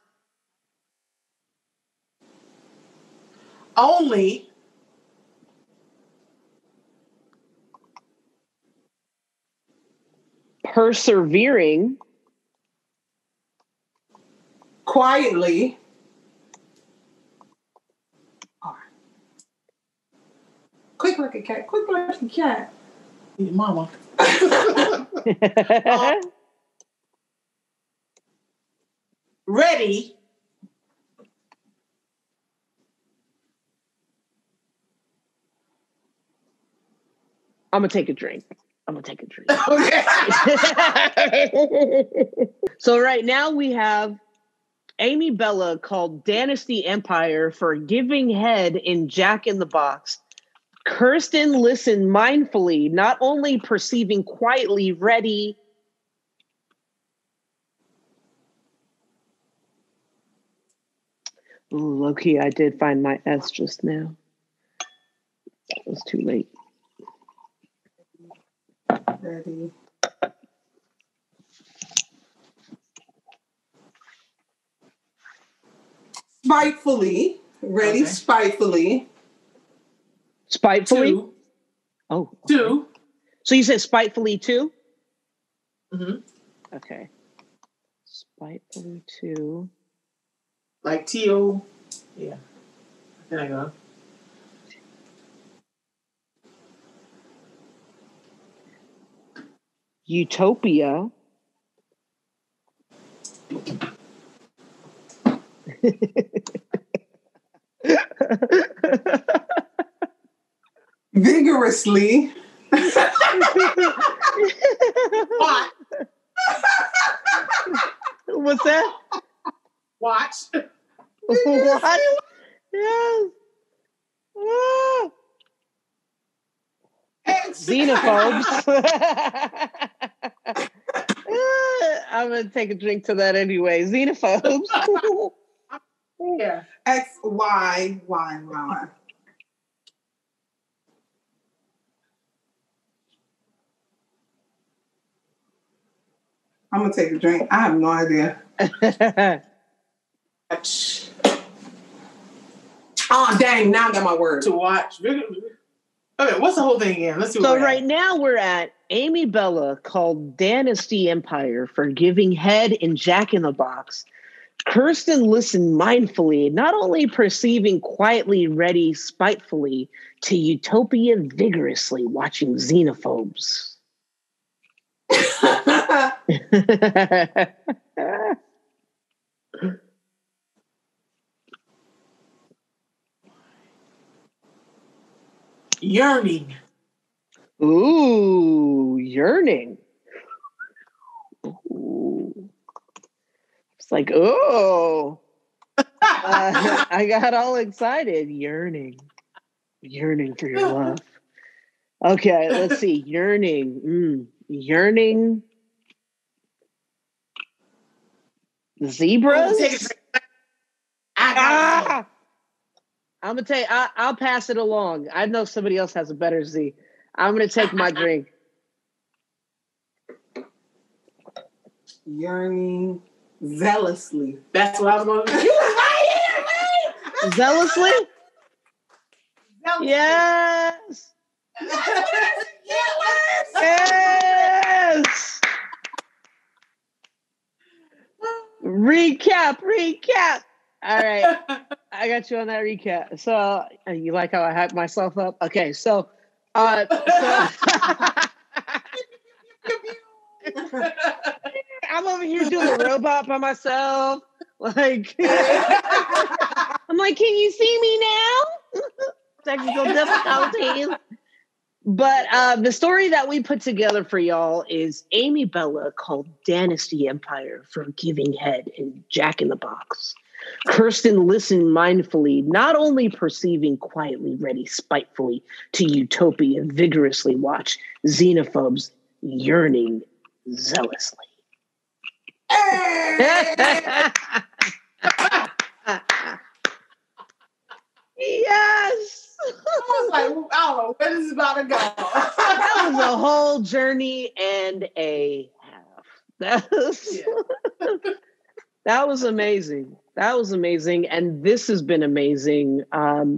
Only. persevering. Quietly. Quick like a cat. Quick like a cat. Your mama. Ready. I'm gonna take a drink. Okay. So right now we have Amy Bella called Dynasty Empire for giving head in Jack in the Box. Kirsten listened mindfully, not only perceiving quietly, ready. Ooh, low-key, I did find my S just now. It was too late. Ready. Spitefully. Ready, Okay. spitefully. Spitefully? 2. Oh. Okay. 2. So you said spitefully too? Mm-hmm. Okay. Spitefully too. Like T.O. Yeah. There I go. Utopia. Vigorously. What? What's that? Watch. What? Yes. Ah. Xenophobes. I'm gonna take a drink to that anyway. Xenophobes. Yeah. X, Y, Y, Y. I'm gonna take a drink. I have no idea. Oh dang! Now I got my word to watch. Okay, what's the whole thing again? Let's see. So right now we're at Amy Bella called Dynasty Empire for giving head in Jack in the Box. Kirsten listened mindfully, not only perceiving quietly, ready, spitefully, to utopia vigorously, watching xenophobes. Yearning. Ooh, yearning. Ooh. It's like, oh, I got all excited. Yearning for your love. Okay, let's see. Yearning. Zebras. I'm gonna tell you. I'll pass it along. I know somebody else has a better Z. I'm gonna take my drink. Yearning zealously. That's what I was going to do. You was right here, man. Zealously? Yes. Yes. Recap. All right. I got you on that recap. So you like how I hyped myself up? Okay, so I'm over here doing the robot by myself. Like I'm like, can you see me now? Technical difficulties. But the story that we put together for y'all is Amy Bella called Dynasty Empire for giving head in Jack in the Box. Kirsten listened mindfully, not only perceiving quietly, ready, spitefully, to utopia, vigorously watch xenophobes yearning zealously. Yes. I was like, I don't know where this is about to go. That was a whole journey and a half. That was amazing. That was amazing. And this has been amazing. I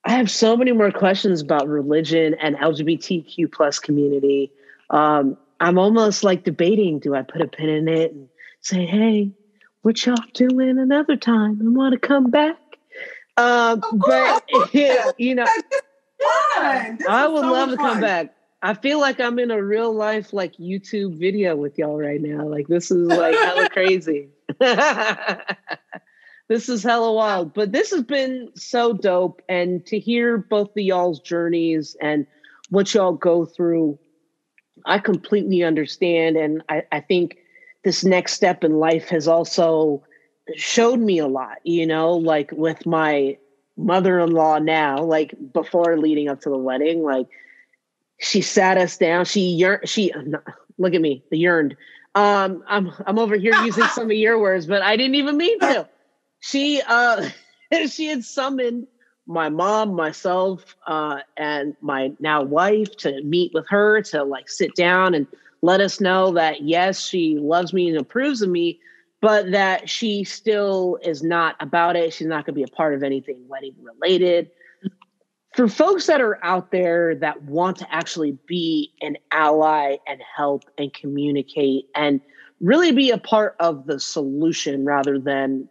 have so many more questions about religion and LGBTQ plus community. I'm almost like debating, do I put a pin in it and say, hey, what y'all doing another time and want to come back? But you know, I would love to come back. I feel like I'm in a real life like YouTube video with y'all right now. Like this is like hella crazy. This is hella wild. But this has been so dope. And to hear both of y'all's journeys and what y'all go through, I completely understand. And I think this next step in life has also showed me a lot, you know, like with my mother-in-law now, like before leading up to the wedding, like she sat us down. Look at me, the yearned. I'm over here using some of your words, but I didn't even mean to. She had summoned my mom, myself, and my now wife to meet with her to like sit down and let us know that yes, she loves me and approves of me, but that she still is not about it. She's not going to be a part of anything wedding related. For folks that are out there that want to actually be an ally and help and communicate and really be a part of the solution rather than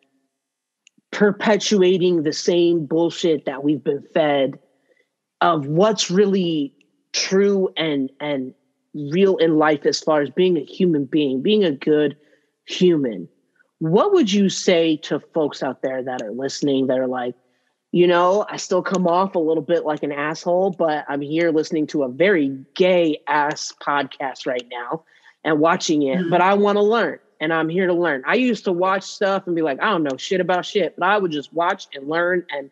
perpetuating the same bullshit that we've been fed of what's really true and real in life as far as being a human being, being a good human. What would you say to folks out there that are listening that are like, you know, I still come off a little bit like an asshole, but I'm here listening to a very gay ass podcast right now and watching it, but I want to learn and I'm here to learn. I used to watch stuff and be like, I don't know shit about shit, but I would just watch and learn and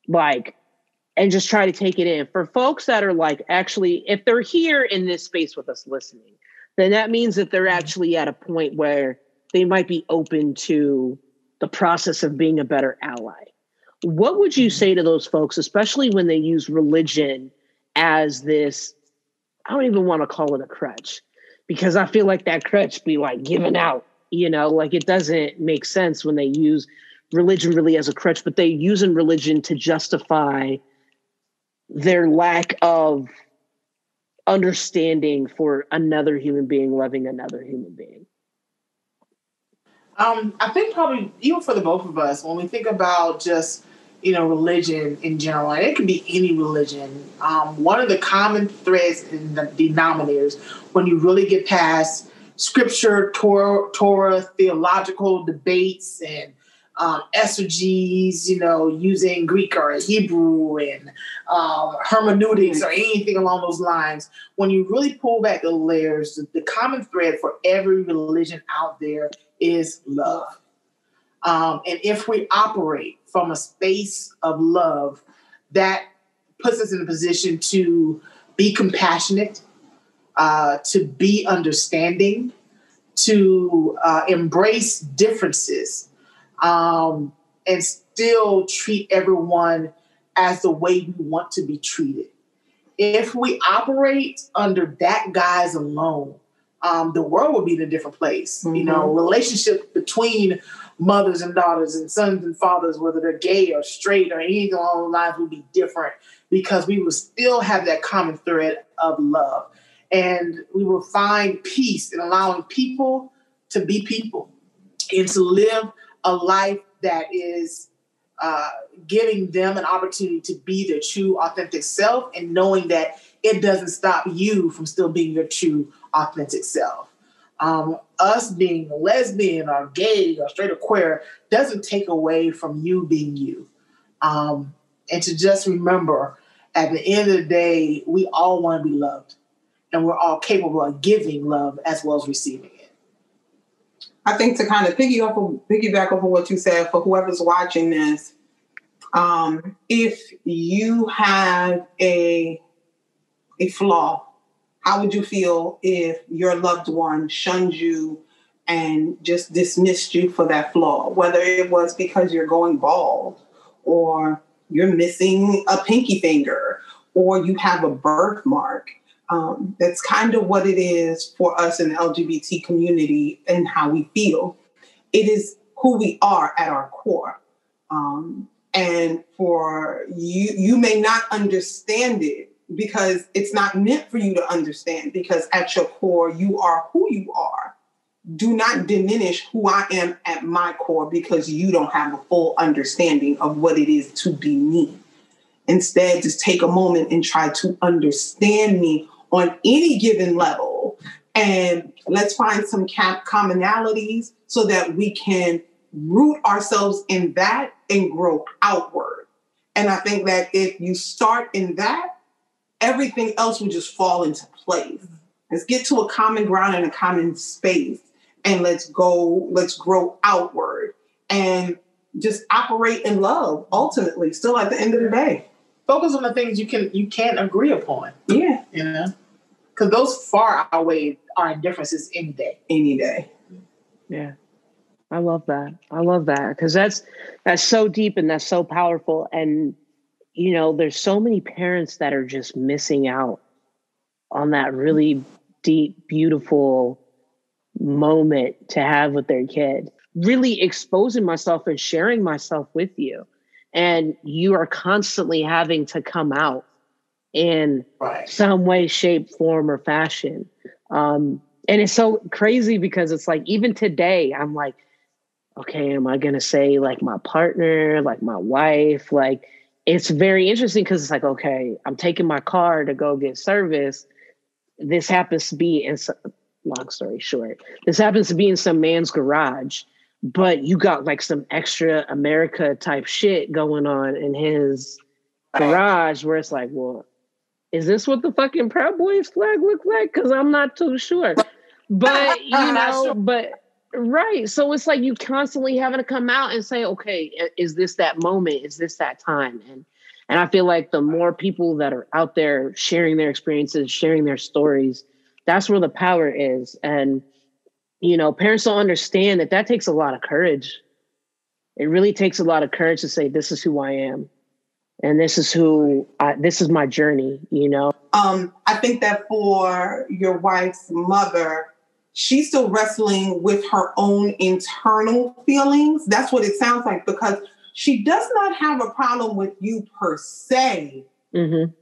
like, and just try to take it in. For folks that are like, actually, if they're here in this space with us listening, then that means that they're actually at a point where they might be open to the process of being a better ally. What would you say to those folks, especially when they use religion as this, I don't even want to call it a crutch, because I feel like that crutch be like given out, like it doesn't make sense when they use religion really as a crutch, but they using religion to justify their lack of understanding for another human being loving another human being. I think probably even for the both of us, when we think about just, religion in general, and it can be any religion, one of the common threads and the denominators, when you really get past scripture, Torah, theological debates, and exegeses, using Greek or Hebrew and hermeneutics or anything along those lines, when you really pull back the layers, the common thread for every religion out there is love. And if we operate from a space of love, that puts us in a position to be compassionate, to be understanding, to embrace differences, and still treat everyone as the way we want to be treated. If we operate under that guise alone, the world will be in a different place. Mm-hmm. Relationships between mothers and daughters and sons and fathers, whether they're gay or straight or anything along the lines, will be different because we will still have that common thread of love. And we will find peace in allowing people to be people and to live a life that is giving them an opportunity to be their true, authentic self, and knowing that it doesn't stop you from still being your true, authentic self. Us being lesbian or gay or straight or queer doesn't take away from you being you. And to just remember, at the end of the day, we all want to be loved, and we're all capable of giving love as well as receiving it. I think to kind of piggyback over what you said, for whoever's watching this, if you have a flaw, how would you feel if your loved one shunned you and just dismissed you for that flaw? Whether it was because you're going bald, or you're missing a pinky finger, or you have a birthmark. That's kind of what it is for us in the LGBT community and how we feel. It is who we are at our core. And for you may not understand it because it's not meant for you to understand, because at your core, you are who you are. Do not diminish who I am at my core because you don't have a full understanding of what it is to be me. Instead, just take a moment and try to understand me on any given level. And let's find some commonalities so that we can root ourselves in that and grow outward. And I think that if you start in that, everything else will just fall into place. Let's get to a common ground and a common space, and let's grow outward and just operate in love, ultimately, still at the end of the day. Focus on the things you can agree upon. Yeah. Because those far outweigh our differences any day. Any day. Yeah. I love that. Because that's so deep and that's so powerful. And, there's so many parents that are just missing out on that really deep, beautiful moment to have with their kid. Really exposing myself and sharing myself with you. And you are constantly having to come out in some way, shape, form, or fashion. And it's so crazy because it's like, even today, I'm like, okay, am I going to say like my partner, like my wife? Like, it's very interesting because it's like, okay, I'm taking my car to go get service. This happens to be long story short, this happens to be in some man's garage, but you got like some extra America type shit going on in his garage where it's like, well, is this what the fucking Proud Boys flag look like? Because I'm not too sure. But, right. So it's like you constantly having to come out and say, okay, is this that moment? Is this that time? And I feel like the more people that are out there sharing their experiences, sharing their stories, that's where the power is. And, parents don't understand that takes a lot of courage. It really takes a lot of courage to say, this is who I am. And this is this is my journey, you know? I think that for your wife's mother, she's still wrestling with her own internal feelings. That's what it sounds like, because she does not have a problem with you per se,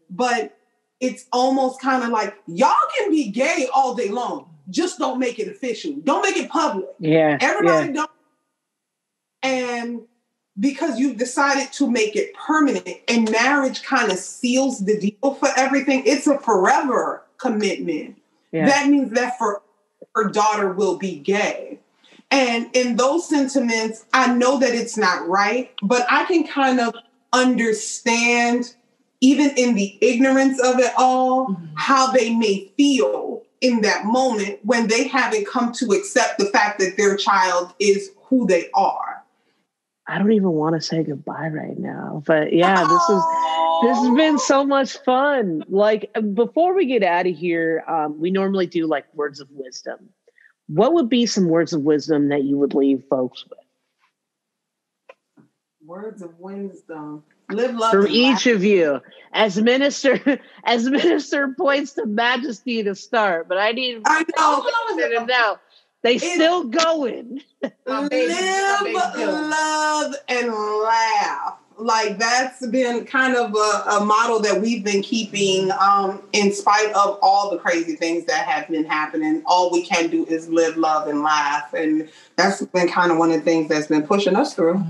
but it's almost kind of like, y'all can be gay all day long. Just don't make it official. Don't make it public. Yeah. Everybody don't. And because you've decided to make it permanent, and marriage kind of seals the deal for everything, it's a forever commitment. Yeah. That means that her daughter will be gay. And in those sentiments, I know that it's not right, but I can kind of understand, even in the ignorance of it all, how they may feel in that moment when they haven't come to accept the fact that their child is who they are. I don't even want to say goodbye right now, but yeah, this has been so much fun. Like, before we get out of here, we normally do like words of wisdom. What would be some words of wisdom that you would leave folks with? Words of wisdom. Live, love, from each of you, as minister points to MaJesty to start, but I know now. They still going. Live, love, and laugh. Like, that's been kind of a model that we've been keeping in spite of all the crazy things that have been happening. All we can do is live, love, and laugh. And that's been kind of one of the things that's been pushing us through.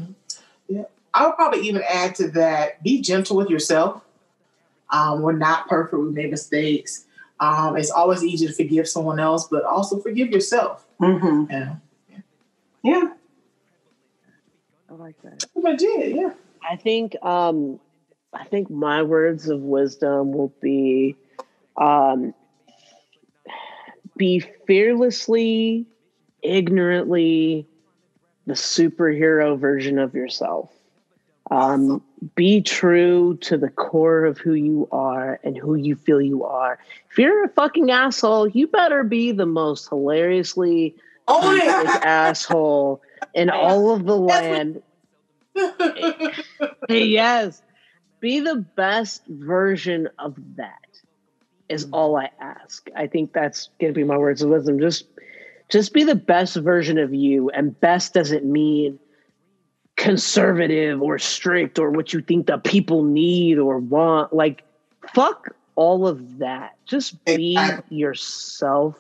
Yeah. I would probably even add to that, be gentle with yourself. We're not perfect. We make mistakes. It's always easy to forgive someone else, but also forgive yourself. Yeah. I like that. I did, yeah. I think my words of wisdom will be fearlessly, ignorantly the superhero version of yourself. Awesome. Be true to the core of who you are and who you feel you are. If you're a fucking asshole, you better be the most hilariously asshole in all of the land. Yes. Be the best version of that is all I ask. I think that's going to be my words of wisdom. Just be the best version of you. And best doesn't mean conservative or strict or what you think the people need or want. Like, fuck all of that. Just be yourself,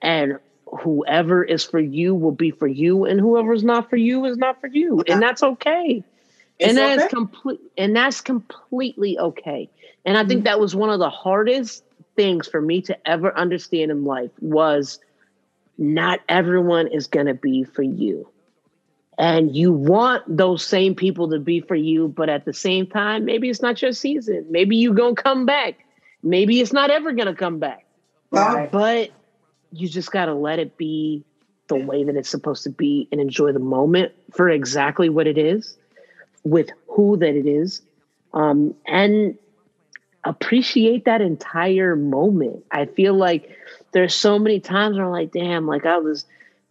and whoever is for you will be for you, and whoever's not for you is not for you. And that's okay. And that's completely okay. And I think that was one of the hardest things for me to ever understand in life, was not everyone is going to be for you. And you want those same people to be for you, but at the same time, maybe it's not your season. Maybe you're going to come back. Maybe it's not ever going to come back. Right. But you just got to let it be the way that it's supposed to be and enjoy the moment for exactly what it is, with who that it is, and appreciate that entire moment. I feel like there's so many times where I'm like, damn, like I was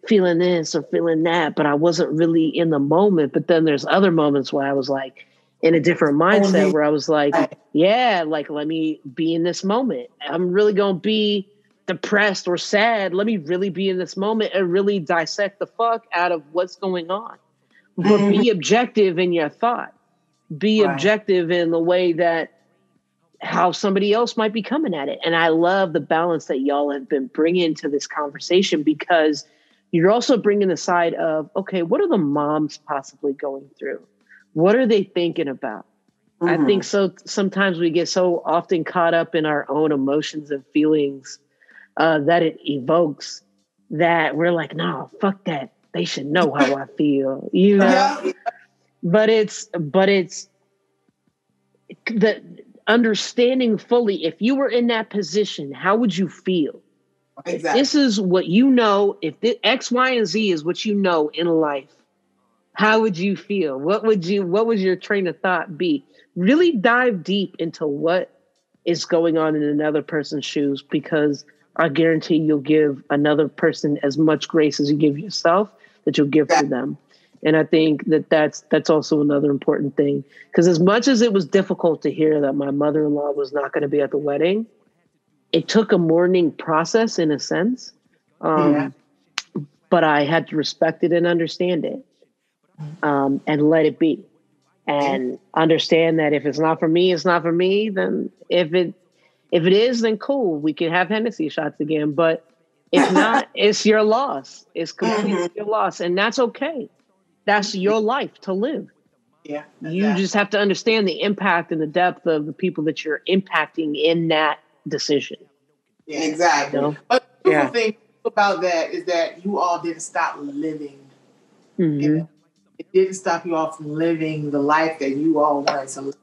feeling this or feeling that, but I wasn't really in the moment. But then there's other moments where I was like in a different mindset where I was like, yeah, like, let me be in this moment. I'm really going to be depressed or sad. Let me really be in this moment and really dissect the fuck out of what's going on. But be objective in your thought. Be objective in the way that how somebody else might be coming at it. And I love the balance that y'all have been bringing to this conversation, because you're also bringing the side of, okay, what are the moms possibly going through? What are they thinking about? I think so. Sometimes we get so often caught up in our own emotions and feelings that it evokes, that we're like, no, fuck that. They should know how I feel, you know? Yeah. But it's the understanding fully, if you were in that position, how would you feel? Exactly. If this is what you know, if the X, Y, and Z is what you know in life, how would you feel? What would your train of thought be? Really dive deep into what is going on in another person's shoes, because I guarantee you'll give another person as much grace as you give yourself, that you'll give to them. And I think that's also another important thing, because as much as it was difficult to hear that my mother-in-law was not going to be at the wedding, it took a mourning process in a sense. But I had to respect it and understand it, and let it be, and understand that if it's not for me, it's not for me. Then if it is, then cool, we can have Hennessy shots again. But if not, it's your loss. It's completely your loss, and that's okay. That's your life to live. Yeah, exactly. You just have to understand the impact and the depth of the people that you're impacting in that decision. Yeah, exactly. You know? But the beautiful thing about that is that you all didn't stop living. You know? It didn't stop you all from living the life that you all wanted to live.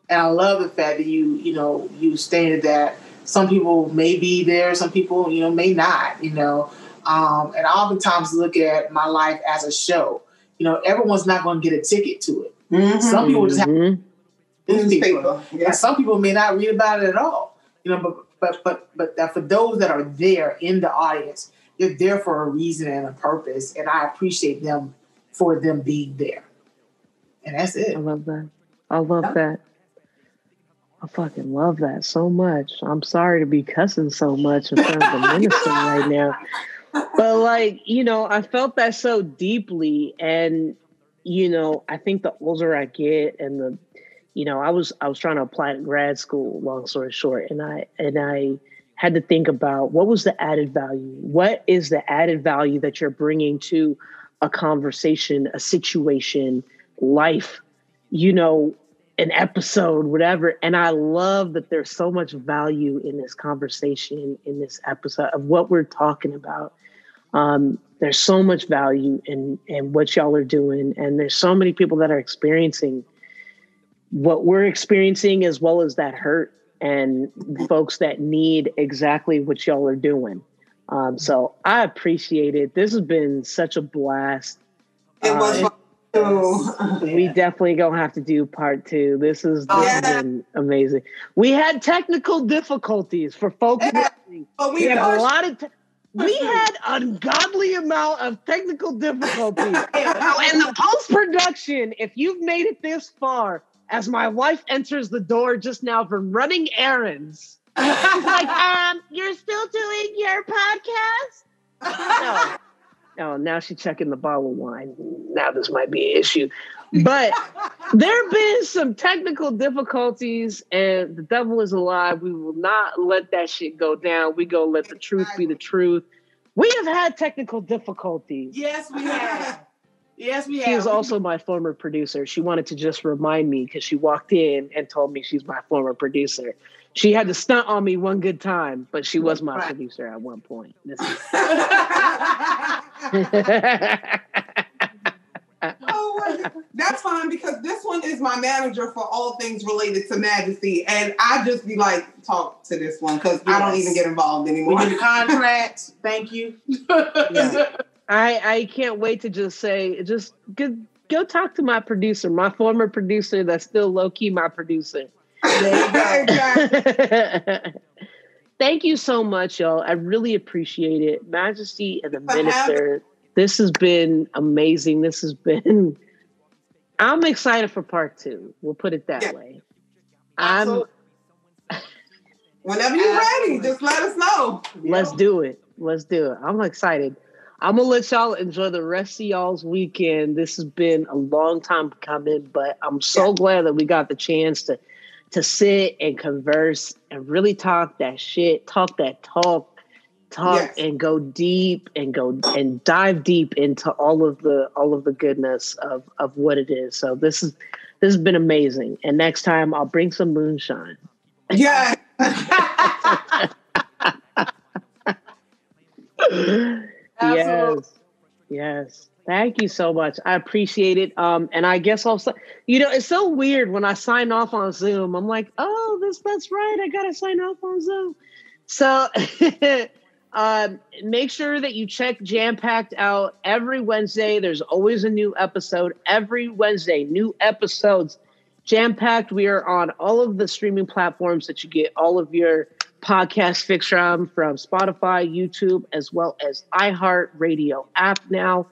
And I love the fact that you stated that some people may be there, some people, may not, And I oftentimes look at my life as a show. Everyone's not going to get a ticket to it. Some people just have newspaper. Yeah. And some people may not read about it at all. But that for those that are there in the audience, they're there for a reason and a purpose, and I appreciate them for them being there. And that's it. I love that. I fucking love that so much. I'm sorry to be cussing so much in front of the minister right now. But I felt that so deeply. And, I think the older I get and I was trying to apply to grad school, long story short. And I had to think about what was the added value? What is the added value that you're bringing to a conversation, a situation, life, an episode, whatever. And I love that there's so much value in this conversation, in this episode of what we're talking about. There's so much value in what y'all are doing. And there's so many people that are experiencing what we're experiencing, as well as that hurt, and folks that need exactly what y'all are doing. So I appreciate it. This has been such a blast. It was fun too. We definitely gonna have to do part 2. This has been amazing. We had technical difficulties for folks listening. But we had a lot of we had ungodly amount of technical difficulties. In the post-production, if you've made it this far, as my wife enters the door just now from running errands, she's like, you're still doing your podcast? No, now she's checking the bottle of wine. Now this might be an issue. But there have been some technical difficulties, and the devil is alive. We will not let that shit go down. We go let the truth be the truth. We have had technical difficulties. Yes, we have. Yes, we have. She is also my former producer. She wanted to just remind me because she walked in and told me she's my former producer. She had to stunt on me one good time, but she was my producer at one point. That's fine, because this one is my manager for all things related to MaJesty, and I just be like, talk to this one because I don't even get involved anymore. We do the contracts. Thank you. I can't wait to just say, go talk to my producer, my former producer that's still low-key my producer. Thank you so much, y'all. I really appreciate it. MaJesty and the Minister, this has been amazing. I'm excited for part 2. We'll put it that way. Whenever you're ready, just let us know. Let's do it. I'm excited. I'm going to let y'all enjoy the rest of y'all's weekend. This has been a long time coming, but I'm so glad that we got the chance to sit and converse and really talk that shit, talk and go deep and dive deep into all of the goodness of what it is. So this has been amazing. And next time I'll bring some moonshine. Yeah. Yes. Thank you so much. I appreciate it. And I guess also, it's so weird when I sign off on Zoom. I'm like, oh, that's right. I got to sign off on Zoom. So make sure that you check Jam-Packed out every Wednesday. There's always a new episode every Wednesday, new episodes. Jam-Packed. We are on all of the streaming platforms that you get all of your podcast fix from Spotify, YouTube, as well as iHeartRadio app now.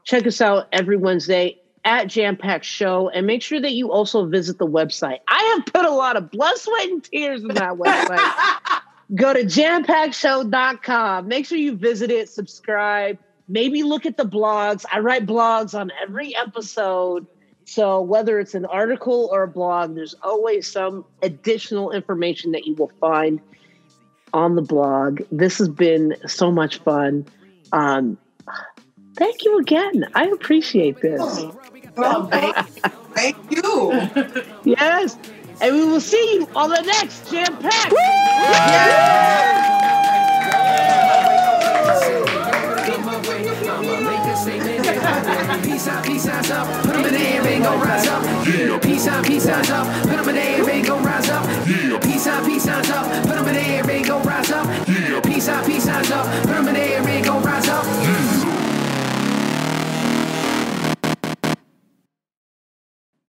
Check us out every Wednesday at JAMPACKED Show, and make sure that you also visit the website. I have put a lot of blood, sweat, and tears in that website. Go to jampackedshow.com. Make sure you visit it, subscribe, maybe look at the blogs. I write blogs on every episode. So whether it's an article or a blog, there's always some additional information that you will find on the blog. This has been so much fun. Thank you again. I appreciate this. Well, thank you. Yes. And we will see you on the next Jam Pack. Yes.